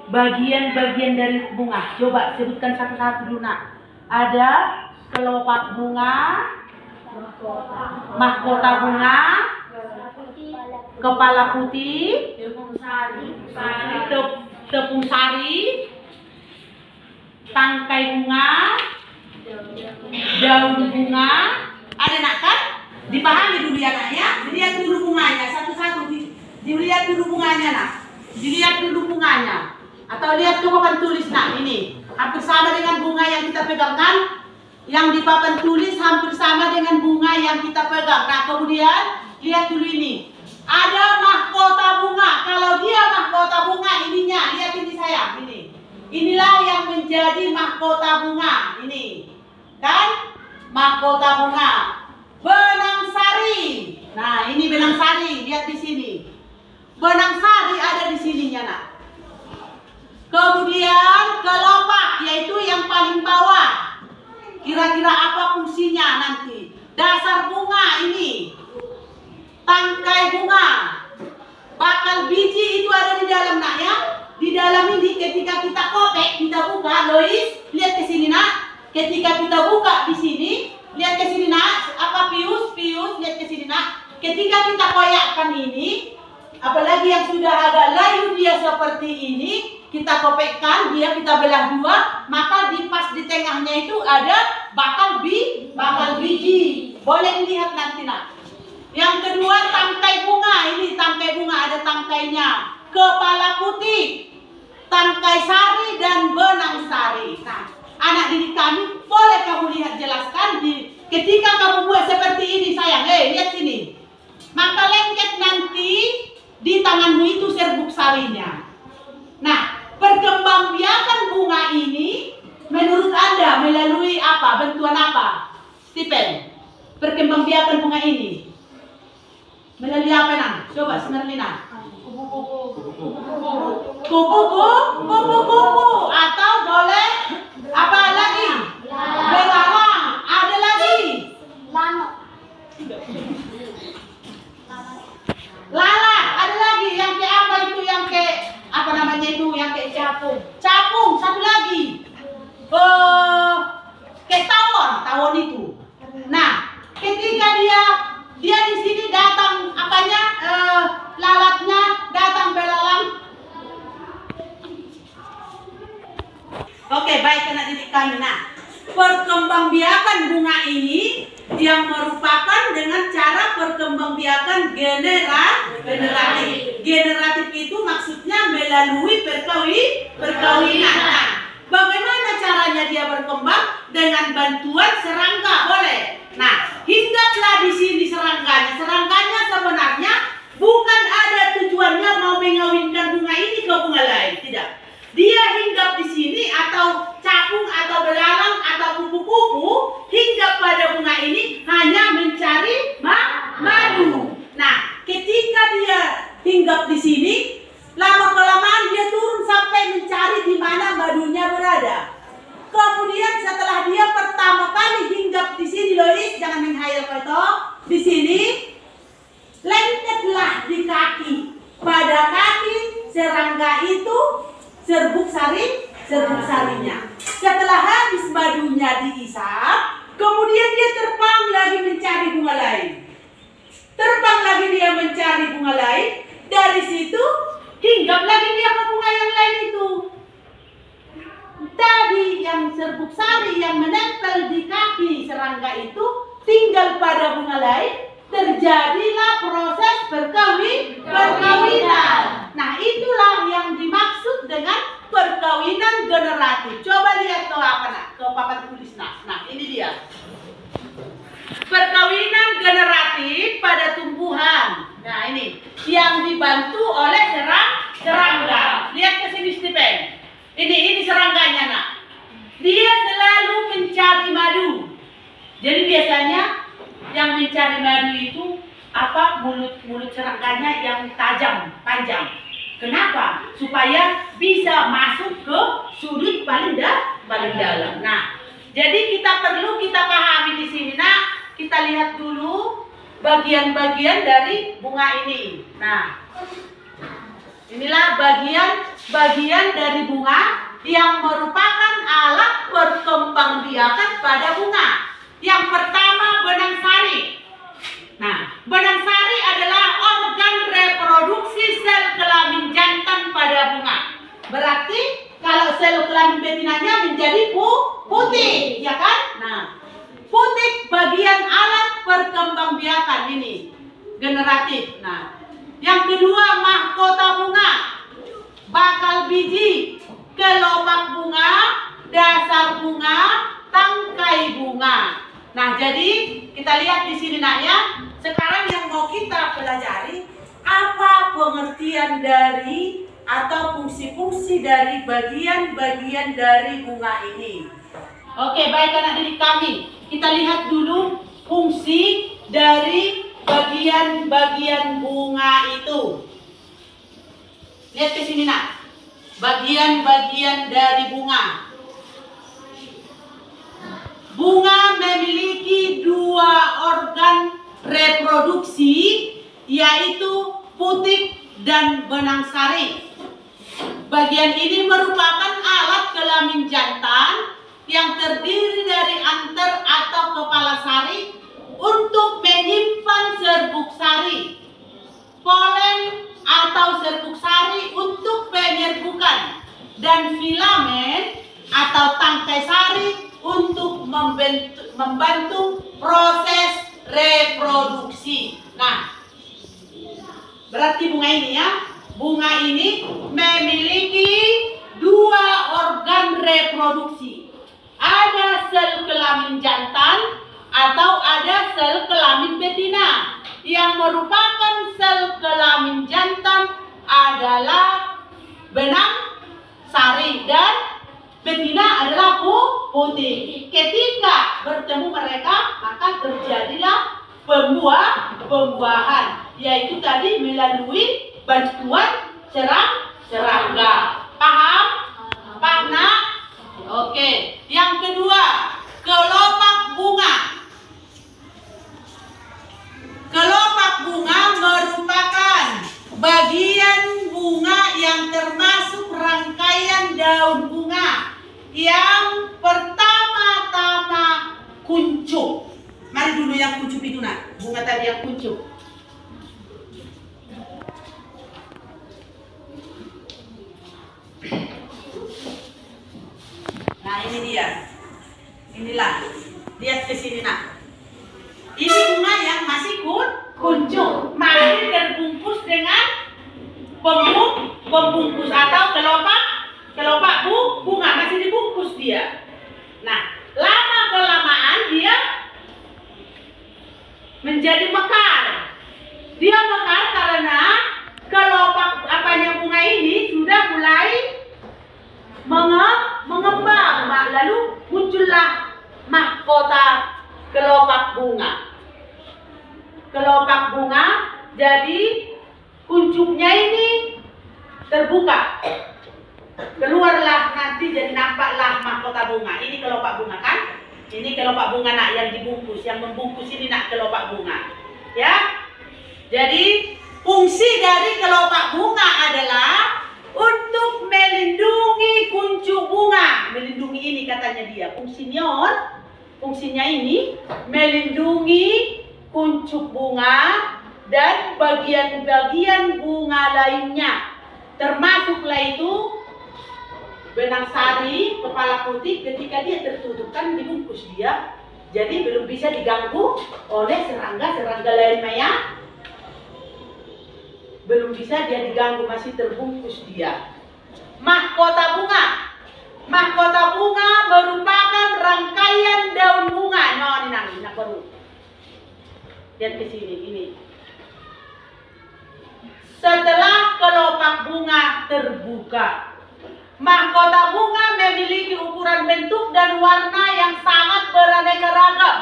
Bagian-bagian dari bunga. Coba sebutkan satu-satu dulu nak. Ada kelopak bunga, mahkota bunga, kepala putih, tepung sari, tangkai bunga, daun bunga. Ada nak kan? Dipahami dulu ya nak ya. Dilihat dulu bunganya satu-satu. Dilihat dulu bunganya nak. Dilihat dulu bunganya. Atau lihat ke papan tulis nak. Ini hampir sama dengan bunga yang kita pegang kan? Yang di papan tulis hampir sama dengan bunga yang kita pegang. Nah kemudian lihat dulu ini. Ada mahkota bunga. Kalau dia mahkota bunga ininya, lihat ini sayang ini. Inilah yang menjadi mahkota bunga ini. Kan? Mahkota bunga. Benang sari. Nah, ini benang sari, lihat di sini. Benang sari ada di sininya, nak. Kemudian kelopak, yaitu yang paling bawah. Kira-kira apa fungsinya nanti? Dasar bunga ini. Tangkai bunga. Bakal biji itu ada di dalam, nak ya. Di dalam ini ketika kita kopek, kita buka, Lois, lihat ke sini nak. Ketika kita buka di sini, lihat ke sini nak. Apa Pius, lihat ke sini nak. Ketika kita koyakkan ini, apalagi yang sudah agak layu dia seperti ini, kita kopekkan dia, kita belah dua, maka di pas di tengahnya itu ada bakal biji. Boleh dilihat nanti nak. Yang kedua tangkai bunga, ini tangkai bunga ada tangkainya. Kepala putih, tangkai sari dan benang sari. Nah, anak didik kami boleh kamu lihat jelaskan ketika kamu buat seperti ini sayang. Lihat sini. Maka lengket nanti di tanganmu itu serbuk sarinya. Nah, perkembangbiakan bunga ini menurut Anda melalui apa? Bantuan apa? Stephen. Perkembangbiakan bunga ini melalui apa nang? Coba Smerlina. Kupu-kupu atau boleh apa lagi? Belalang. Ada lagi? Lalat. Ada lagi yang kayak apa itu? Yang kayak apa namanya itu? Yang kayak capung. Oke, baik anak didik kami. Nah, perkembangbiakan bunga ini yang merupakan dengan cara perkembangbiakan generatif. Generatif itu maksudnya melalui perkawinan. Nah, bagaimana caranya dia berkembang? Dengan bantuan serangga, boleh. Nah, hinggaplah di sini serangganya. Serangganya sebenarnya bukan ada tujuannya mau mengawinkan bunga ini ke bunga lain, tidak. Dia hinggap di sini atau capung atau belalang atau kupu-kupu hinggap pada bunga ini hanya mencari madu. Nah, ketika dia hinggap di sini, lama kelamaan dia turun sampai mencari di mana madunya berada. Kemudian setelah dia pertama kali hinggap di sini, Lois, jangan menghayal itu. Di sini lengketlah di kaki. Pada kaki serangga itu serbuk sarinya. Setelah habis madunya diisap, kemudian dia terbang lagi mencari bunga lain. Terbang lagi dia mencari bunga lain. Dari situ hinggap lagi dia ke bunga yang lain itu. Tadi yang serbuk sari yang menempel di kaki serangga itu tinggal pada bunga lain. Terjadilah proses perkawinan. Nah, itulah yang dimaksud dengan perkawinan generatif. Coba lihat ke apa nak? Ke papan tulis nak. Nah, ini dia. Perkawinan generatif pada tumbuhan. Nah, ini yang dibantu oleh serangga. Lihat ke sini, Stephen. Ini serangganya nak. Dia selalu mencari madu. Jadi biasanya yang mencari madu itu mulut serangganya yang tajam, panjang. Kenapa? Supaya bisa masuk ke sudut paling dalam. Nah, jadi kita pahami di sini. Nah, kita lihat dulu bagian-bagian dari bunga ini. Nah, inilah bagian dari bunga yang merupakan alat perkembangbiakan pada bunga. Yang pertama, benang sari. Nah, benang sari adalah organ reproduksi sel kelamin jantan pada bunga. Berarti kalau sel kelamin betinanya menjadi putih, ya kan? Nah, putih bagian alat perkembangbiakan ini generatif. Nah, yang kedua, mahkota bunga, bakal biji, kelopak bunga, dasar bunga, tangkai bunga. Nah, jadi kita lihat di sini nak ya. Sekarang yang mau kita pelajari apa pengertian dari atau fungsi-fungsi dari bagian-bagian dari bunga ini. Oke, baik anak didik kami. Kita lihat dulu fungsi dari bagian-bagian bunga itu. Lihat ke sini nak. Bagian-bagian dari bunga. Bunga memiliki dua organ reproduksi, yaitu putik dan benang sari. Bagian ini merupakan alat kelamin jantan yang terdiri dari anter atau kepala sari untuk menyimpan serbuk sari, polen atau serbuk sari untuk penyerbukan, dan filamen atau tangkai sari untuk membantu proses reproduksi. Nah, berarti bunga ini ya, bunga ini memiliki dua organ reproduksi. Ada sel kelamin jantan atau ada sel kelamin betina. Yang merupakan sel kelamin jantan adalah benang sari dan betina adalah putih. Ketika bertemu mereka, maka terjadilah pembuahan, yaitu tadi melalui bantuan serangga. Paham? Paham nak? Oke. Yang kedua, kelopak bunga. Kelopak bunga merupakan bagian bunga yang termasuk rangkaian daun bunga yang pertama-tama kuncup. Mari dulu yang kuncup itu nak, bunga tadi yang kuncup. Nah ini dia. Inilah. Lihat ke sini nak. Ini bunga yang masih kuncup, masih terbungkus dengan pembungkus atau kelopak bunga, masih dibungkus dia. Nah, lama kelamaan dia menjadi mekar. Dia mekar karena kelopak bunga ini sudah mulai mengembang, lalu muncullah mahkota kelopak bunga. Kelopak bunga jadi kuncupnya ini terbuka. Keluarlah nanti jadi nampaklah mahkota bunga. Ini kelopak bunga kan? Ini kelopak bunga nak yang dibungkus, yang membungkus ini nak kelopak bunga. Ya. Jadi fungsi dari kelopak bunga adalah untuk melindungi kuncup bunga. Melindungi ini katanya dia. Fungsinya ini melindungi kuncup bunga dan bagian-bagian bunga lainnya. Termasuklah itu benang sari, kepala putih, ketika dia tertutup kan dibungkus dia. Jadi belum bisa diganggu oleh serangga lainnya. Belum bisa dia diganggu, masih terbungkus dia. Mahkota bunga. Mahkota bunga merupakan rangkaian daun bunga. Ini baru. Lihat ke sini, ini. Setelah kelopak bunga terbuka, mahkota bunga memiliki ukuran bentuk dan warna yang sangat beraneka ragam.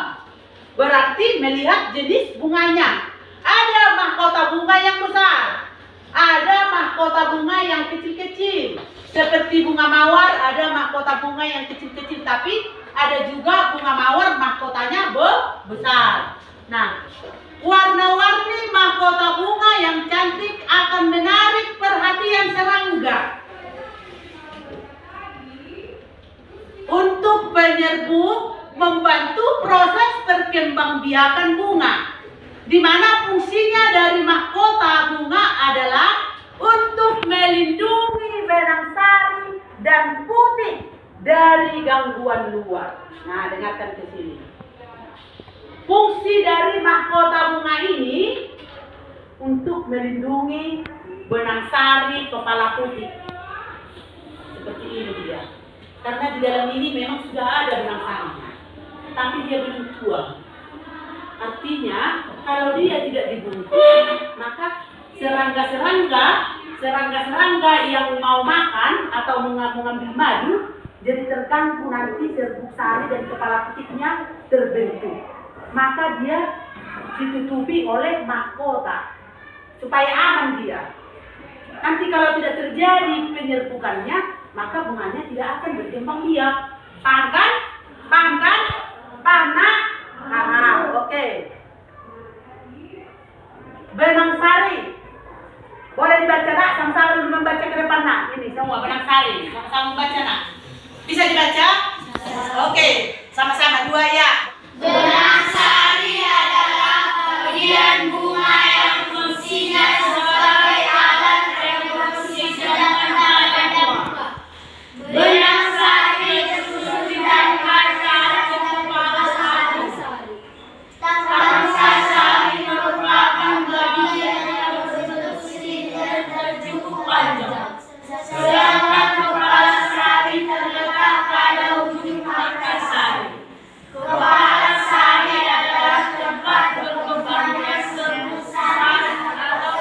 Berarti melihat jenis bunganya. Ada mahkota bunga yang besar, ada mahkota bunga yang kecil-kecil. Seperti bunga mawar, ada mahkota bunga yang kecil-kecil, tapi ada juga bunga mawar mahkotanya besar. Nah, warna-warni mahkota bunga yang cantik akan menarik perhatian serangga. Untuk penyerbuk membantu proses perkembangbiakan bunga, di mana fungsinya dari mahkota bunga adalah untuk melindungi benang sari dan putih dari gangguan luar. Nah, dengarkan ke sini. Fungsi dari mahkota bunga ini untuk melindungi benang sari kepala putih. Seperti ini dia. Karena di dalam ini memang sudah ada benang sarinya, tapi dia belum tua. Artinya, kalau dia tidak dibungkus, maka serangga yang mau makan atau mengambil madu, jadi terganggu, nanti serbuk sari dan kepala putihnya terbentuk. Maka dia ditutupi oleh mahkota supaya aman dia. Nanti kalau tidak terjadi penyerbukannya, maka bunganya tidak akan berkembang biak. Paham kan? Paham nak? Oke. Benang sari. Boleh dibaca nak? Sama-sama dulu membaca ke depan nak. Ini semua benang sari. Sama-sama membaca nak. Bisa dibaca? Oke. Sama-sama 2 ya. Benang sari adalah bagian bunga yang fungsinya sebagai alat reproduksi sedangkan pada bunga. Benang sari tersusun dan akar kepala sari. Tangkai sari merupakan bagian reproduksi dan cukup panjang. Sedangkan kepala sari terletak pada ujung akar sari. Kepala sari adalah tempat berkembangnya serbuk sari atau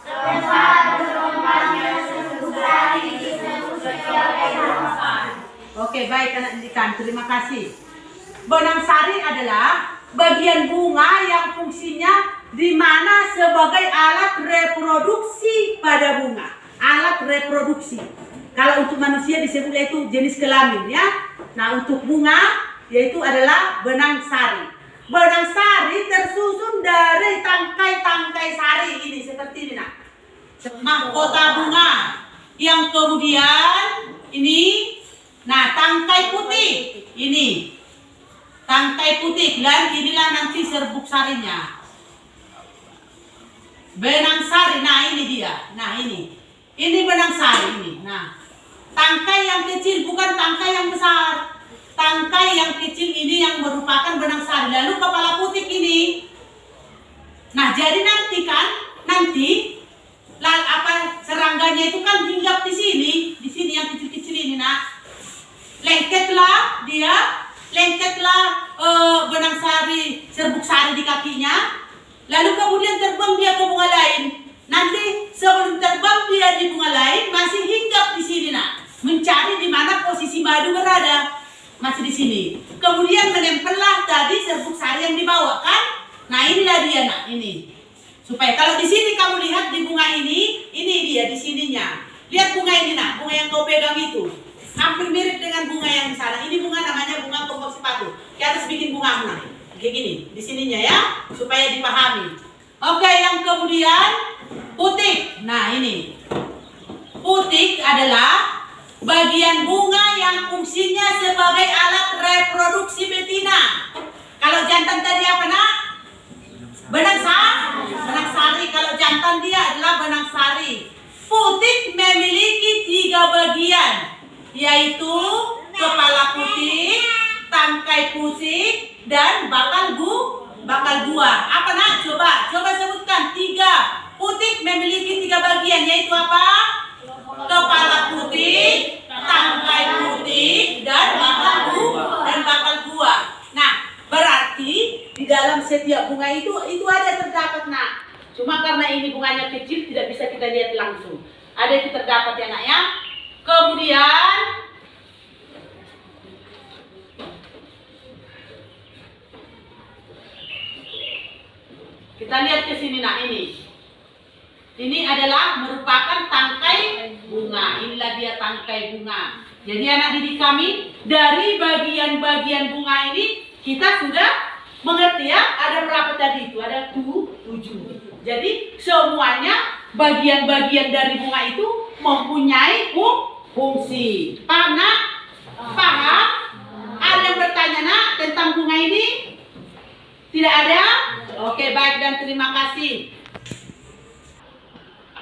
tempat berkembangnya serbuk sari disebut sebagai benang sari. Oke, baik anak didikan, terima kasih. Benang sari adalah bagian bunga yang fungsinya di mana sebagai alat reproduksi pada bunga. Alat reproduksi. Kalau untuk manusia disebutnya itu jenis kelamin ya. Nah, untuk bunga yaitu adalah benang sari. Benang sari tersusun dari tangkai-tangkai sari ini seperti ini nak. Mahkota bunga. Yang kemudian ini, nah tangkai putih ini. Tangkai putih dan inilah nanti serbuk sarinya. Benang sari, nah ini dia. Nah ini benang sari ini. Nah, tangkai yang kecil bukan tangkai tangkai yang besar. Tangkai yang kecil ini yang merupakan benang sari. Lalu kepala putik ini. Nah, jadi nanti serangganya itu kan hinggap di sini yang kecil-kecil ini, nak. Lengketlah benang sari, serbuk sari di kakinya. Lalu kemudian terbang dia ke bunga lain. Nanti sebelum terbang dia di bunga lain masih hinggap di sini, nak. Mencari di mana posisi madu berada. Masih di sini. Kemudian menempellah tadi serbuk sari yang dibawa kan. Nah, inilah dia, nak, ini. Supaya kalau di sini kamu lihat di bunga ini dia di sininya. Lihat bunga ini, nak, bunga yang kau pegang itu. Hampir mirip dengan bunga yang di sana. Ini bunga namanya bunga tombak sepatu. Di atas bikin bunga, nah. Kayak gini, di sininya ya, supaya dipahami. Oke, yang kemudian putik. Nah, ini. Putik adalah bagian bunga yang fungsinya sebagai alat reproduksi betina. Kalau jantan tadi apa, nak? Benang sari. Kalau jantan dia adalah benang sari. Putik memiliki 3 bagian, yaitu kepala putik, tangkai putik, dan bakal buah. Apa, nak? Coba sebutkan 3. Putik memiliki 3 bagian, yaitu apa? Kepala putik, tangkai putik, dan bakal buah. Nah, berarti di dalam setiap bunga itu ada terdapat, nak. Cuma karena ini bunganya kecil tidak bisa kita lihat langsung. Ada itu terdapat ya, nak, ya. Kemudian kita lihat ke sini, nak, ini. Ini adalah merupakan tangkai bunga. Inilah dia tangkai bunga. Jadi anak didik kami, dari bagian-bagian bunga ini kita sudah mengerti ya. Ada berapa tadi itu? Ada 7. Jadi semuanya bagian-bagian dari bunga itu mempunyai fungsi. Paham, nak? Paham? Ada yang bertanya, nak, tentang bunga ini? Tidak ada? Oke, baik, dan terima kasih.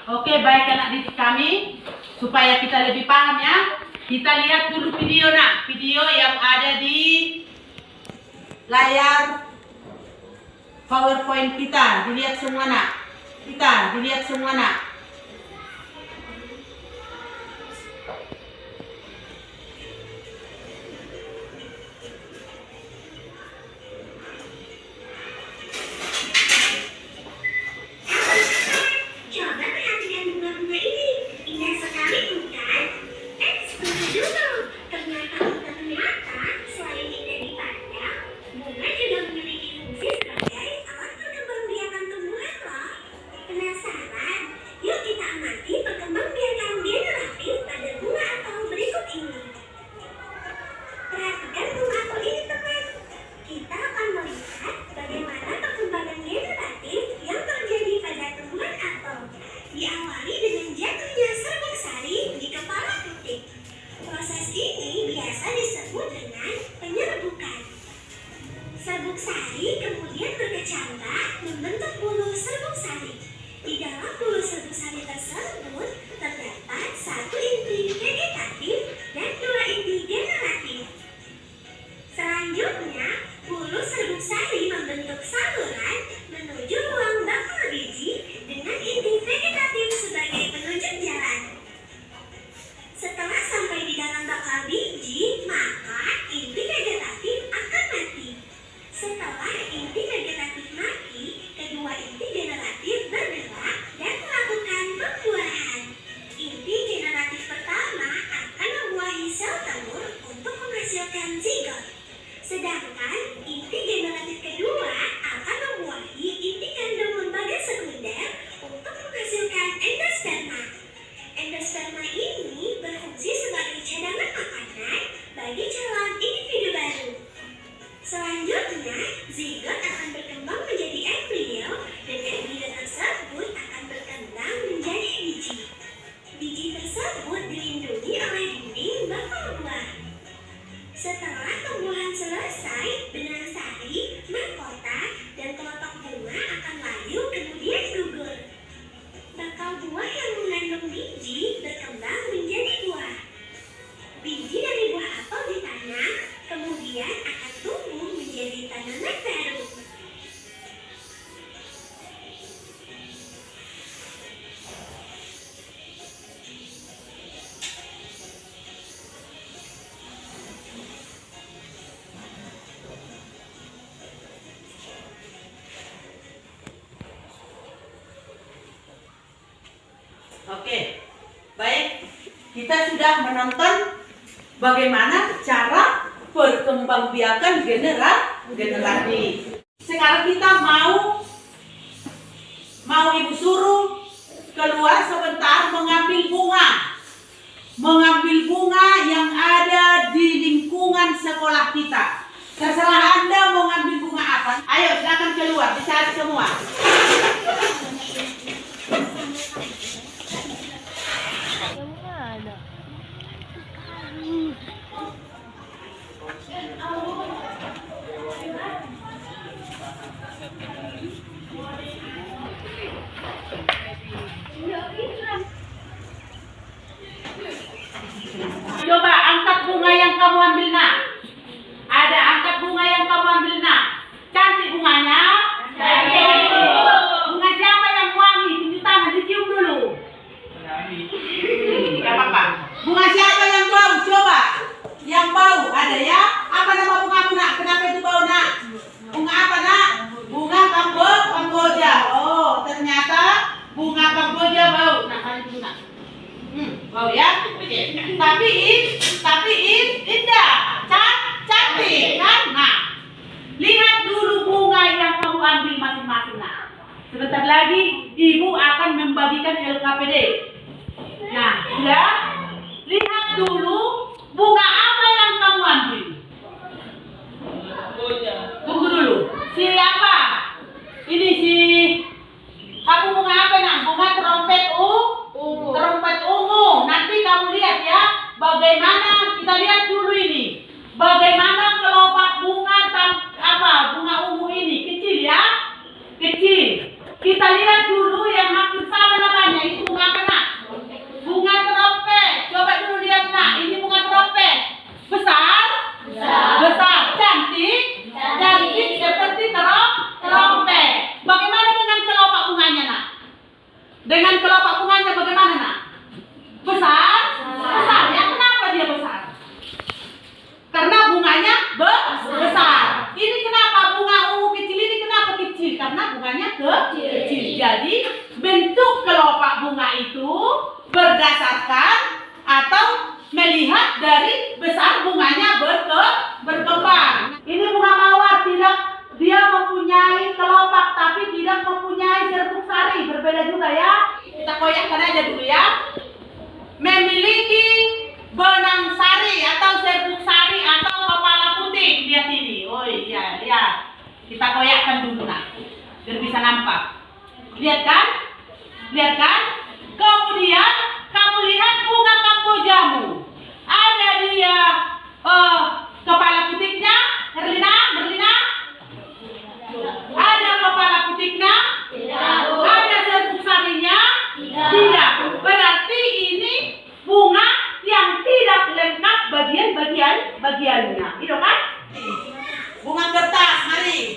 Oke, baik anak didik kami, supaya kita lebih paham ya. Kita lihat dulu video, nak. Video yang ada di layar PowerPoint kita. Dilihat semua, nak. Dilihat semua, nak. Setelah tumbuhan selesai, kita sudah menonton bagaimana cara perkembangbiakan generasi. Sekarang kita mau ibu suruh keluar sebentar mengambil bunga yang ada di lingkungan sekolah kita. Terserah Anda mau ngambil bunga apa. Ayo silakan keluar, dicari semua. Coba angkat bunga yang kamu ambil nak. Ada angkat bunga yang kamu ambil nak. Cantik bunganya. Cantik. Bunga siapa yang wangi? Tunjuk tangan, dicium dulu. Gak apa-apa. Bunga siapa yang bau? Coba. Yang bau ada ya? Apa nama bungamu nak? Kenapa itu bau nak? Bunga apa nak? Bunga Kamboja. Oh, ternyata bunga Kamboja bau. Nah, kali itu nak. Bau ya? Tapi indah, cantik kan? Nah, lihat dulu bunga yang kamu ambil masing-masing. Nah, sebentar lagi ibu akan membagikan LKPD. Nah, ya, lihat dulu bunga apa yang kamu ambil. Tunggu dulu. Siapa? Ini kamu bunga apa nak? Bunga trompet trompet ungu. Nanti kamu lihat ya, bagaimana kita lihat dulu ini. Bagaimana kelopak bunga bunga ungu ini kecil ya, kecil. Kita lihat dulu yang hampir sama namanya. Itu bunga apa nak? Bunga trompet. Coba dulu lihat nak. Ini bunga trompet. Besar, cantik seperti trompet. Bagaimana dengan kelopak bunganya nak? Dengan kelopak bunganya bagaimana nak? Besar ya. Kenapa dia besar? Karena bunganya besar. Ini kenapa bunga ungu kecil ini kenapa kecil? Karena bunganya kecil. Jadi bentuk kelopak bunga itu berdasarkan atau melihat dari besar bunganya berkembang. Ini bunga mawar dia mempunyai kelopak tapi tidak mempunyai serbuk sari. Berbeda juga ya. Kita koyakkan aja dulu ya. Memiliki benang sari atau serbuk sari atau kepala putih. Lihat ini. Oh iya, lihat. Kita koyakkan dulu nak, biar bisa nampak. Lihat kan? Kemudian kamu lihat bunga kambojamu. Ada dia kepala putihnya, Merlina. Ada kepala putihnya? Ada serbuk sarinya? Tidak. Berarti ini bunga yang tidak lengkap bagian-bagiannya. Itu kan? Bunga kertas, mari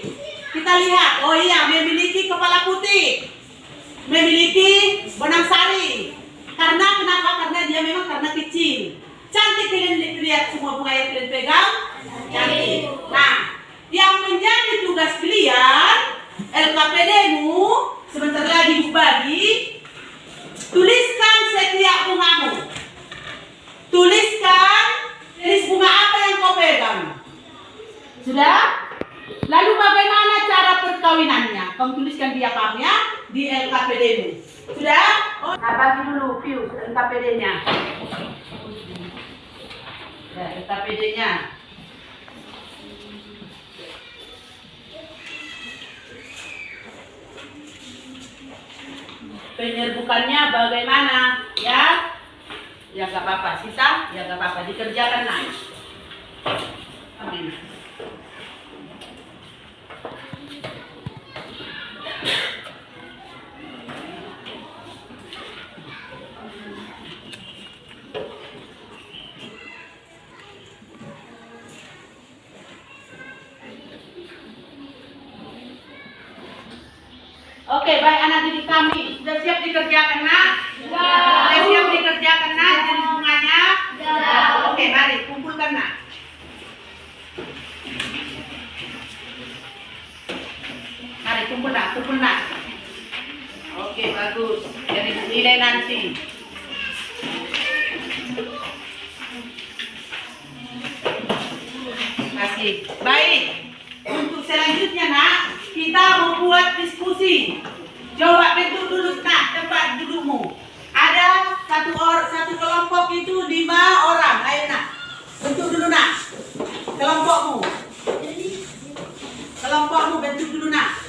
kita lihat. Oh iya, memiliki kepala putih, memiliki benang sari. Kenapa? Karena dia memang karena kecil. Cantik kalian lihat semua bunga yang kalian pegang. Cantik. Nah, yang menjadi tugas kalian LKPD-mu sebentar lagi bagi. Tuliskan setiap bungamu. Tuliskan jenis bunga apa yang kau pegang. Sudah? Lalu bagaimana cara perkawinannya? Kamu tuliskan di apa-nya di LKPD-mu. Sudah? Oh, nah, bagi dulu view LKPD-nya. Ya, LKPD-nya. Penyerbukannya bagaimana? Ya? Ya gak apa-apa. Sisa? Ya gak apa-apa. Dikerjakan naik. Amin. Oke, baik anak didik kami. Sudah siap dikerjakan nak? Sudah siap dikerjakan nak jenis bunganya? Oke, mari kumpulkan nak. Mari kumpul nak. Oke, bagus. Jadi nilai nanti. kasih. Baik. Untuk selanjutnya nak, kita membuat diskusi. Coba bentuk dulu nak tempat dudukmu. Ada satu kelompok itu 5 orang. Ayo nak, bentuk dulu nak kelompokmu. Kelompokmu bentuk dulu nak.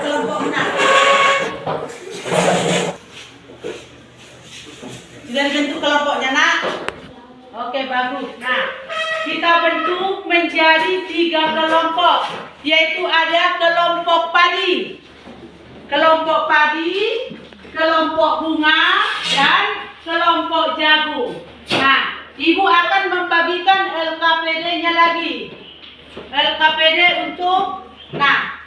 Kelompokmu nak. Sudah bentuk kelompoknya nak? Oke, bagus. Nah, kita bentuk menjadi 3 kelompok, yaitu ada kelompok padi, kelompok bunga, dan kelompok jagung. Nah, ibu akan membagikan LKPD-nya lagi. LKPD untuk, nah,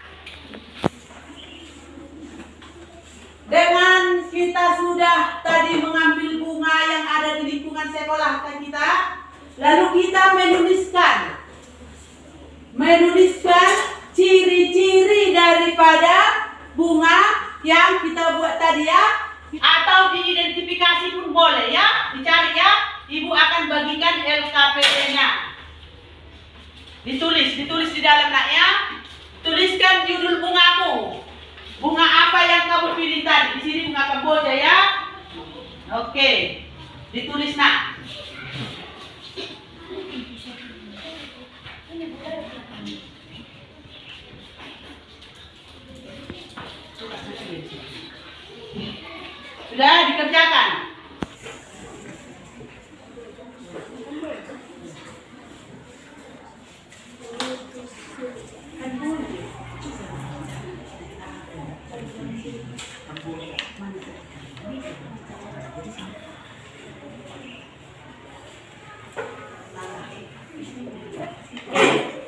dengan kita sudah tadi mengambil bunga yang ada di lingkungan sekolah kan kita, lalu kita menuliskan ciri-ciri daripada bunga yang kita buat tadi ya, atau diidentifikasi pun boleh ya, dicari ya. Ibu akan bagikan LKPD-nya. Ditulis di dalam nak ya. Tuliskan judul bungamu. Bunga apa yang kamu pilih tadi? Di sini bunga Kamboja ya. Oke. Ditulis nak. Sudah dikerjakan?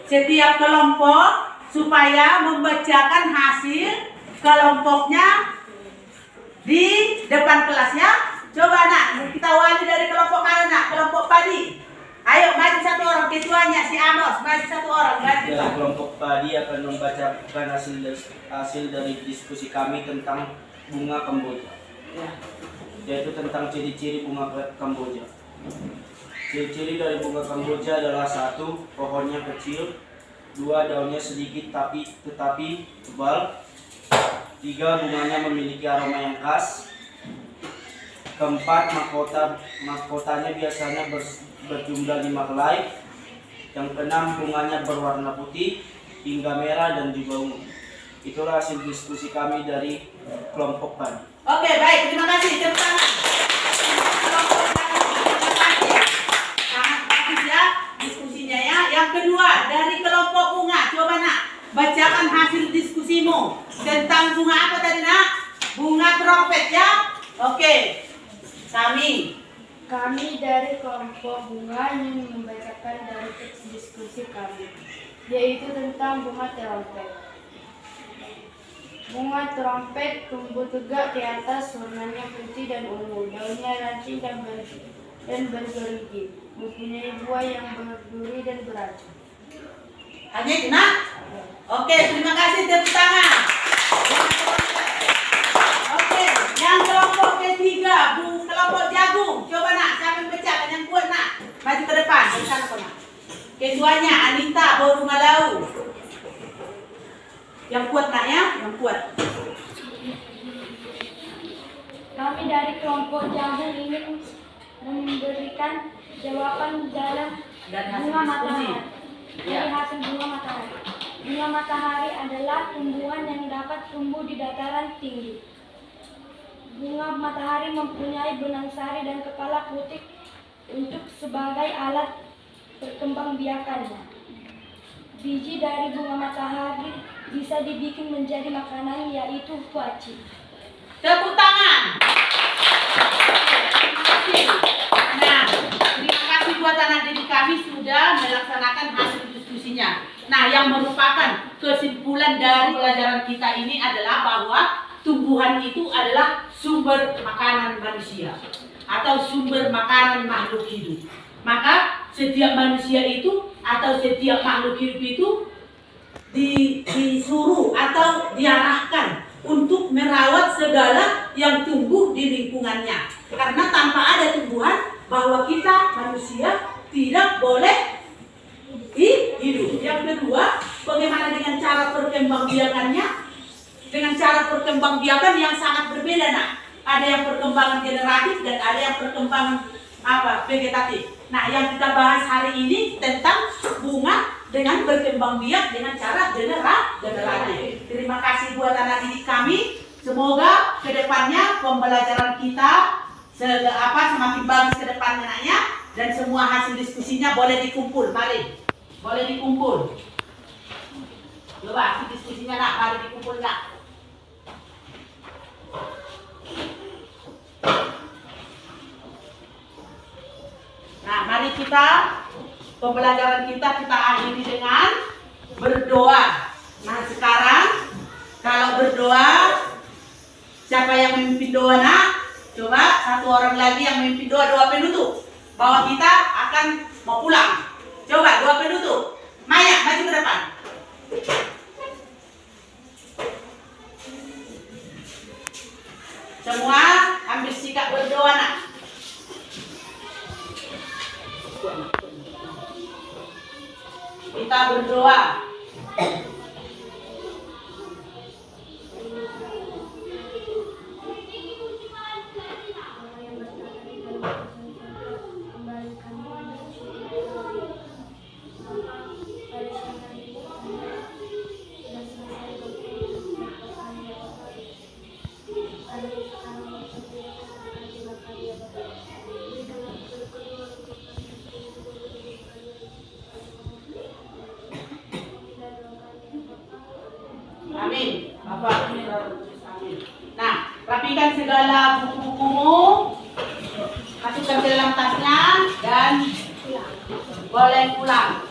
Setiap kelompok supaya membacakan hasil kelompoknya di depan kelas ya. Coba nak, kita wali dari kelompok mana nak? Kelompok padi. Ayo maju satu orang, ketuanya si Amos, maju satu orang. Ya, kelompok padi akan membacakan hasil dari diskusi kami tentang bunga Kamboja. Ya. Yaitu tentang ciri-ciri bunga Kamboja. Ciri-ciri dari bunga Kamboja adalah 1. Pohonnya kecil, 2. Daunnya sedikit tetapi tebal, 3. Bunganya memiliki aroma yang khas, 4. Mahkotanya biasanya berjumlah 5 helai, yang 6. Bunganya berwarna putih hingga merah dan juga ungu. Itulah hasil diskusi kami dari kelompok padi. Oke, baik, terima kasih. Tepuk tangan. Diskusinya ya. Yang kedua dari kelompok bunga, coba nak bacakan hasil diskusimu tentang bunga apa tadi nak? Bunga trompet ya. Oke, Kami dari kelompok bunga ingin membacakan dari teks diskusi kami, yaitu tentang bunga trompet. Bunga trompet tumbuh tegak di atas, warnanya putih dan ungu, daunnya lancip dan bergerigi, mempunyai buah yang berduri dan beracun. Hanya itu nak? Oke, terima kasih, tepuk tangan. Oke, yang kelompok ketiga, kelompok jagung. Coba nak, siapa yang baca? Yang kuat nak, maju ke depan. Di sana kau nak. Ketuanya Anita Boru Malau. Yang kuat nak ya, yang kuat. Kami dari kelompok jagung ingin memberikan jawaban dalam bunga matahari. Dari hasil bunga matahari. Bunga matahari adalah tumbuhan yang dapat tumbuh di dataran tinggi. Bunga matahari mempunyai benang sari dan kepala putih untuk sebagai alat perkembangbiakannya. Biji dari bunga matahari bisa dibikin menjadi makanan, yaitu kuaci. Tepuk tangan. Nah, terima kasih buat anak didik kami sudah melaksanakan hasil diskusinya. Nah, yang merupakan kesimpulan dari pelajaran kita ini adalah bahwa tumbuhan itu adalah sumber makanan manusia atau sumber makanan makhluk hidup. Maka setiap manusia itu atau setiap makhluk hidup itu disuruh atau diarahkan untuk merawat lingkungannya. Karena tanpa ada tumbuhan, bahwa kita manusia tidak boleh hidup. Yang kedua, bagaimana dengan cara perkembangbiakannya? Dengan cara perkembangbiakan yang sangat berbeda, nak. Ada yang perkembangan generatif dan ada yang perkembangan vegetatif. Nah, yang kita bahas hari ini tentang bunga dengan berkembang biak dengan cara generatif. Terima kasih buat anak didik kami. Semoga kedepannya pembelajaran kita semakin bagus ke depannya, naknya. Dan semua hasil diskusinya boleh dikumpul. Mari, boleh dikumpul. Coba hasil diskusinya, nak, mari dikumpul, nak. Nah, mari kita pembelajaran kita akhiri dengan berdoa. Nah, sekarang kalau berdoa, siapa yang memimpin doa, nak? Coba satu orang lagi yang memimpin doa penutup. Bahwa kita akan mau pulang. Coba doa penutup. Maya, maju ke depan. Semua ambil sikap berdoa, nak. Kita berdoa. Amin. Bapak, amin. Nah, rapikan segala buku-bukumu, masukkan ke dalam tasnya dan boleh pulang.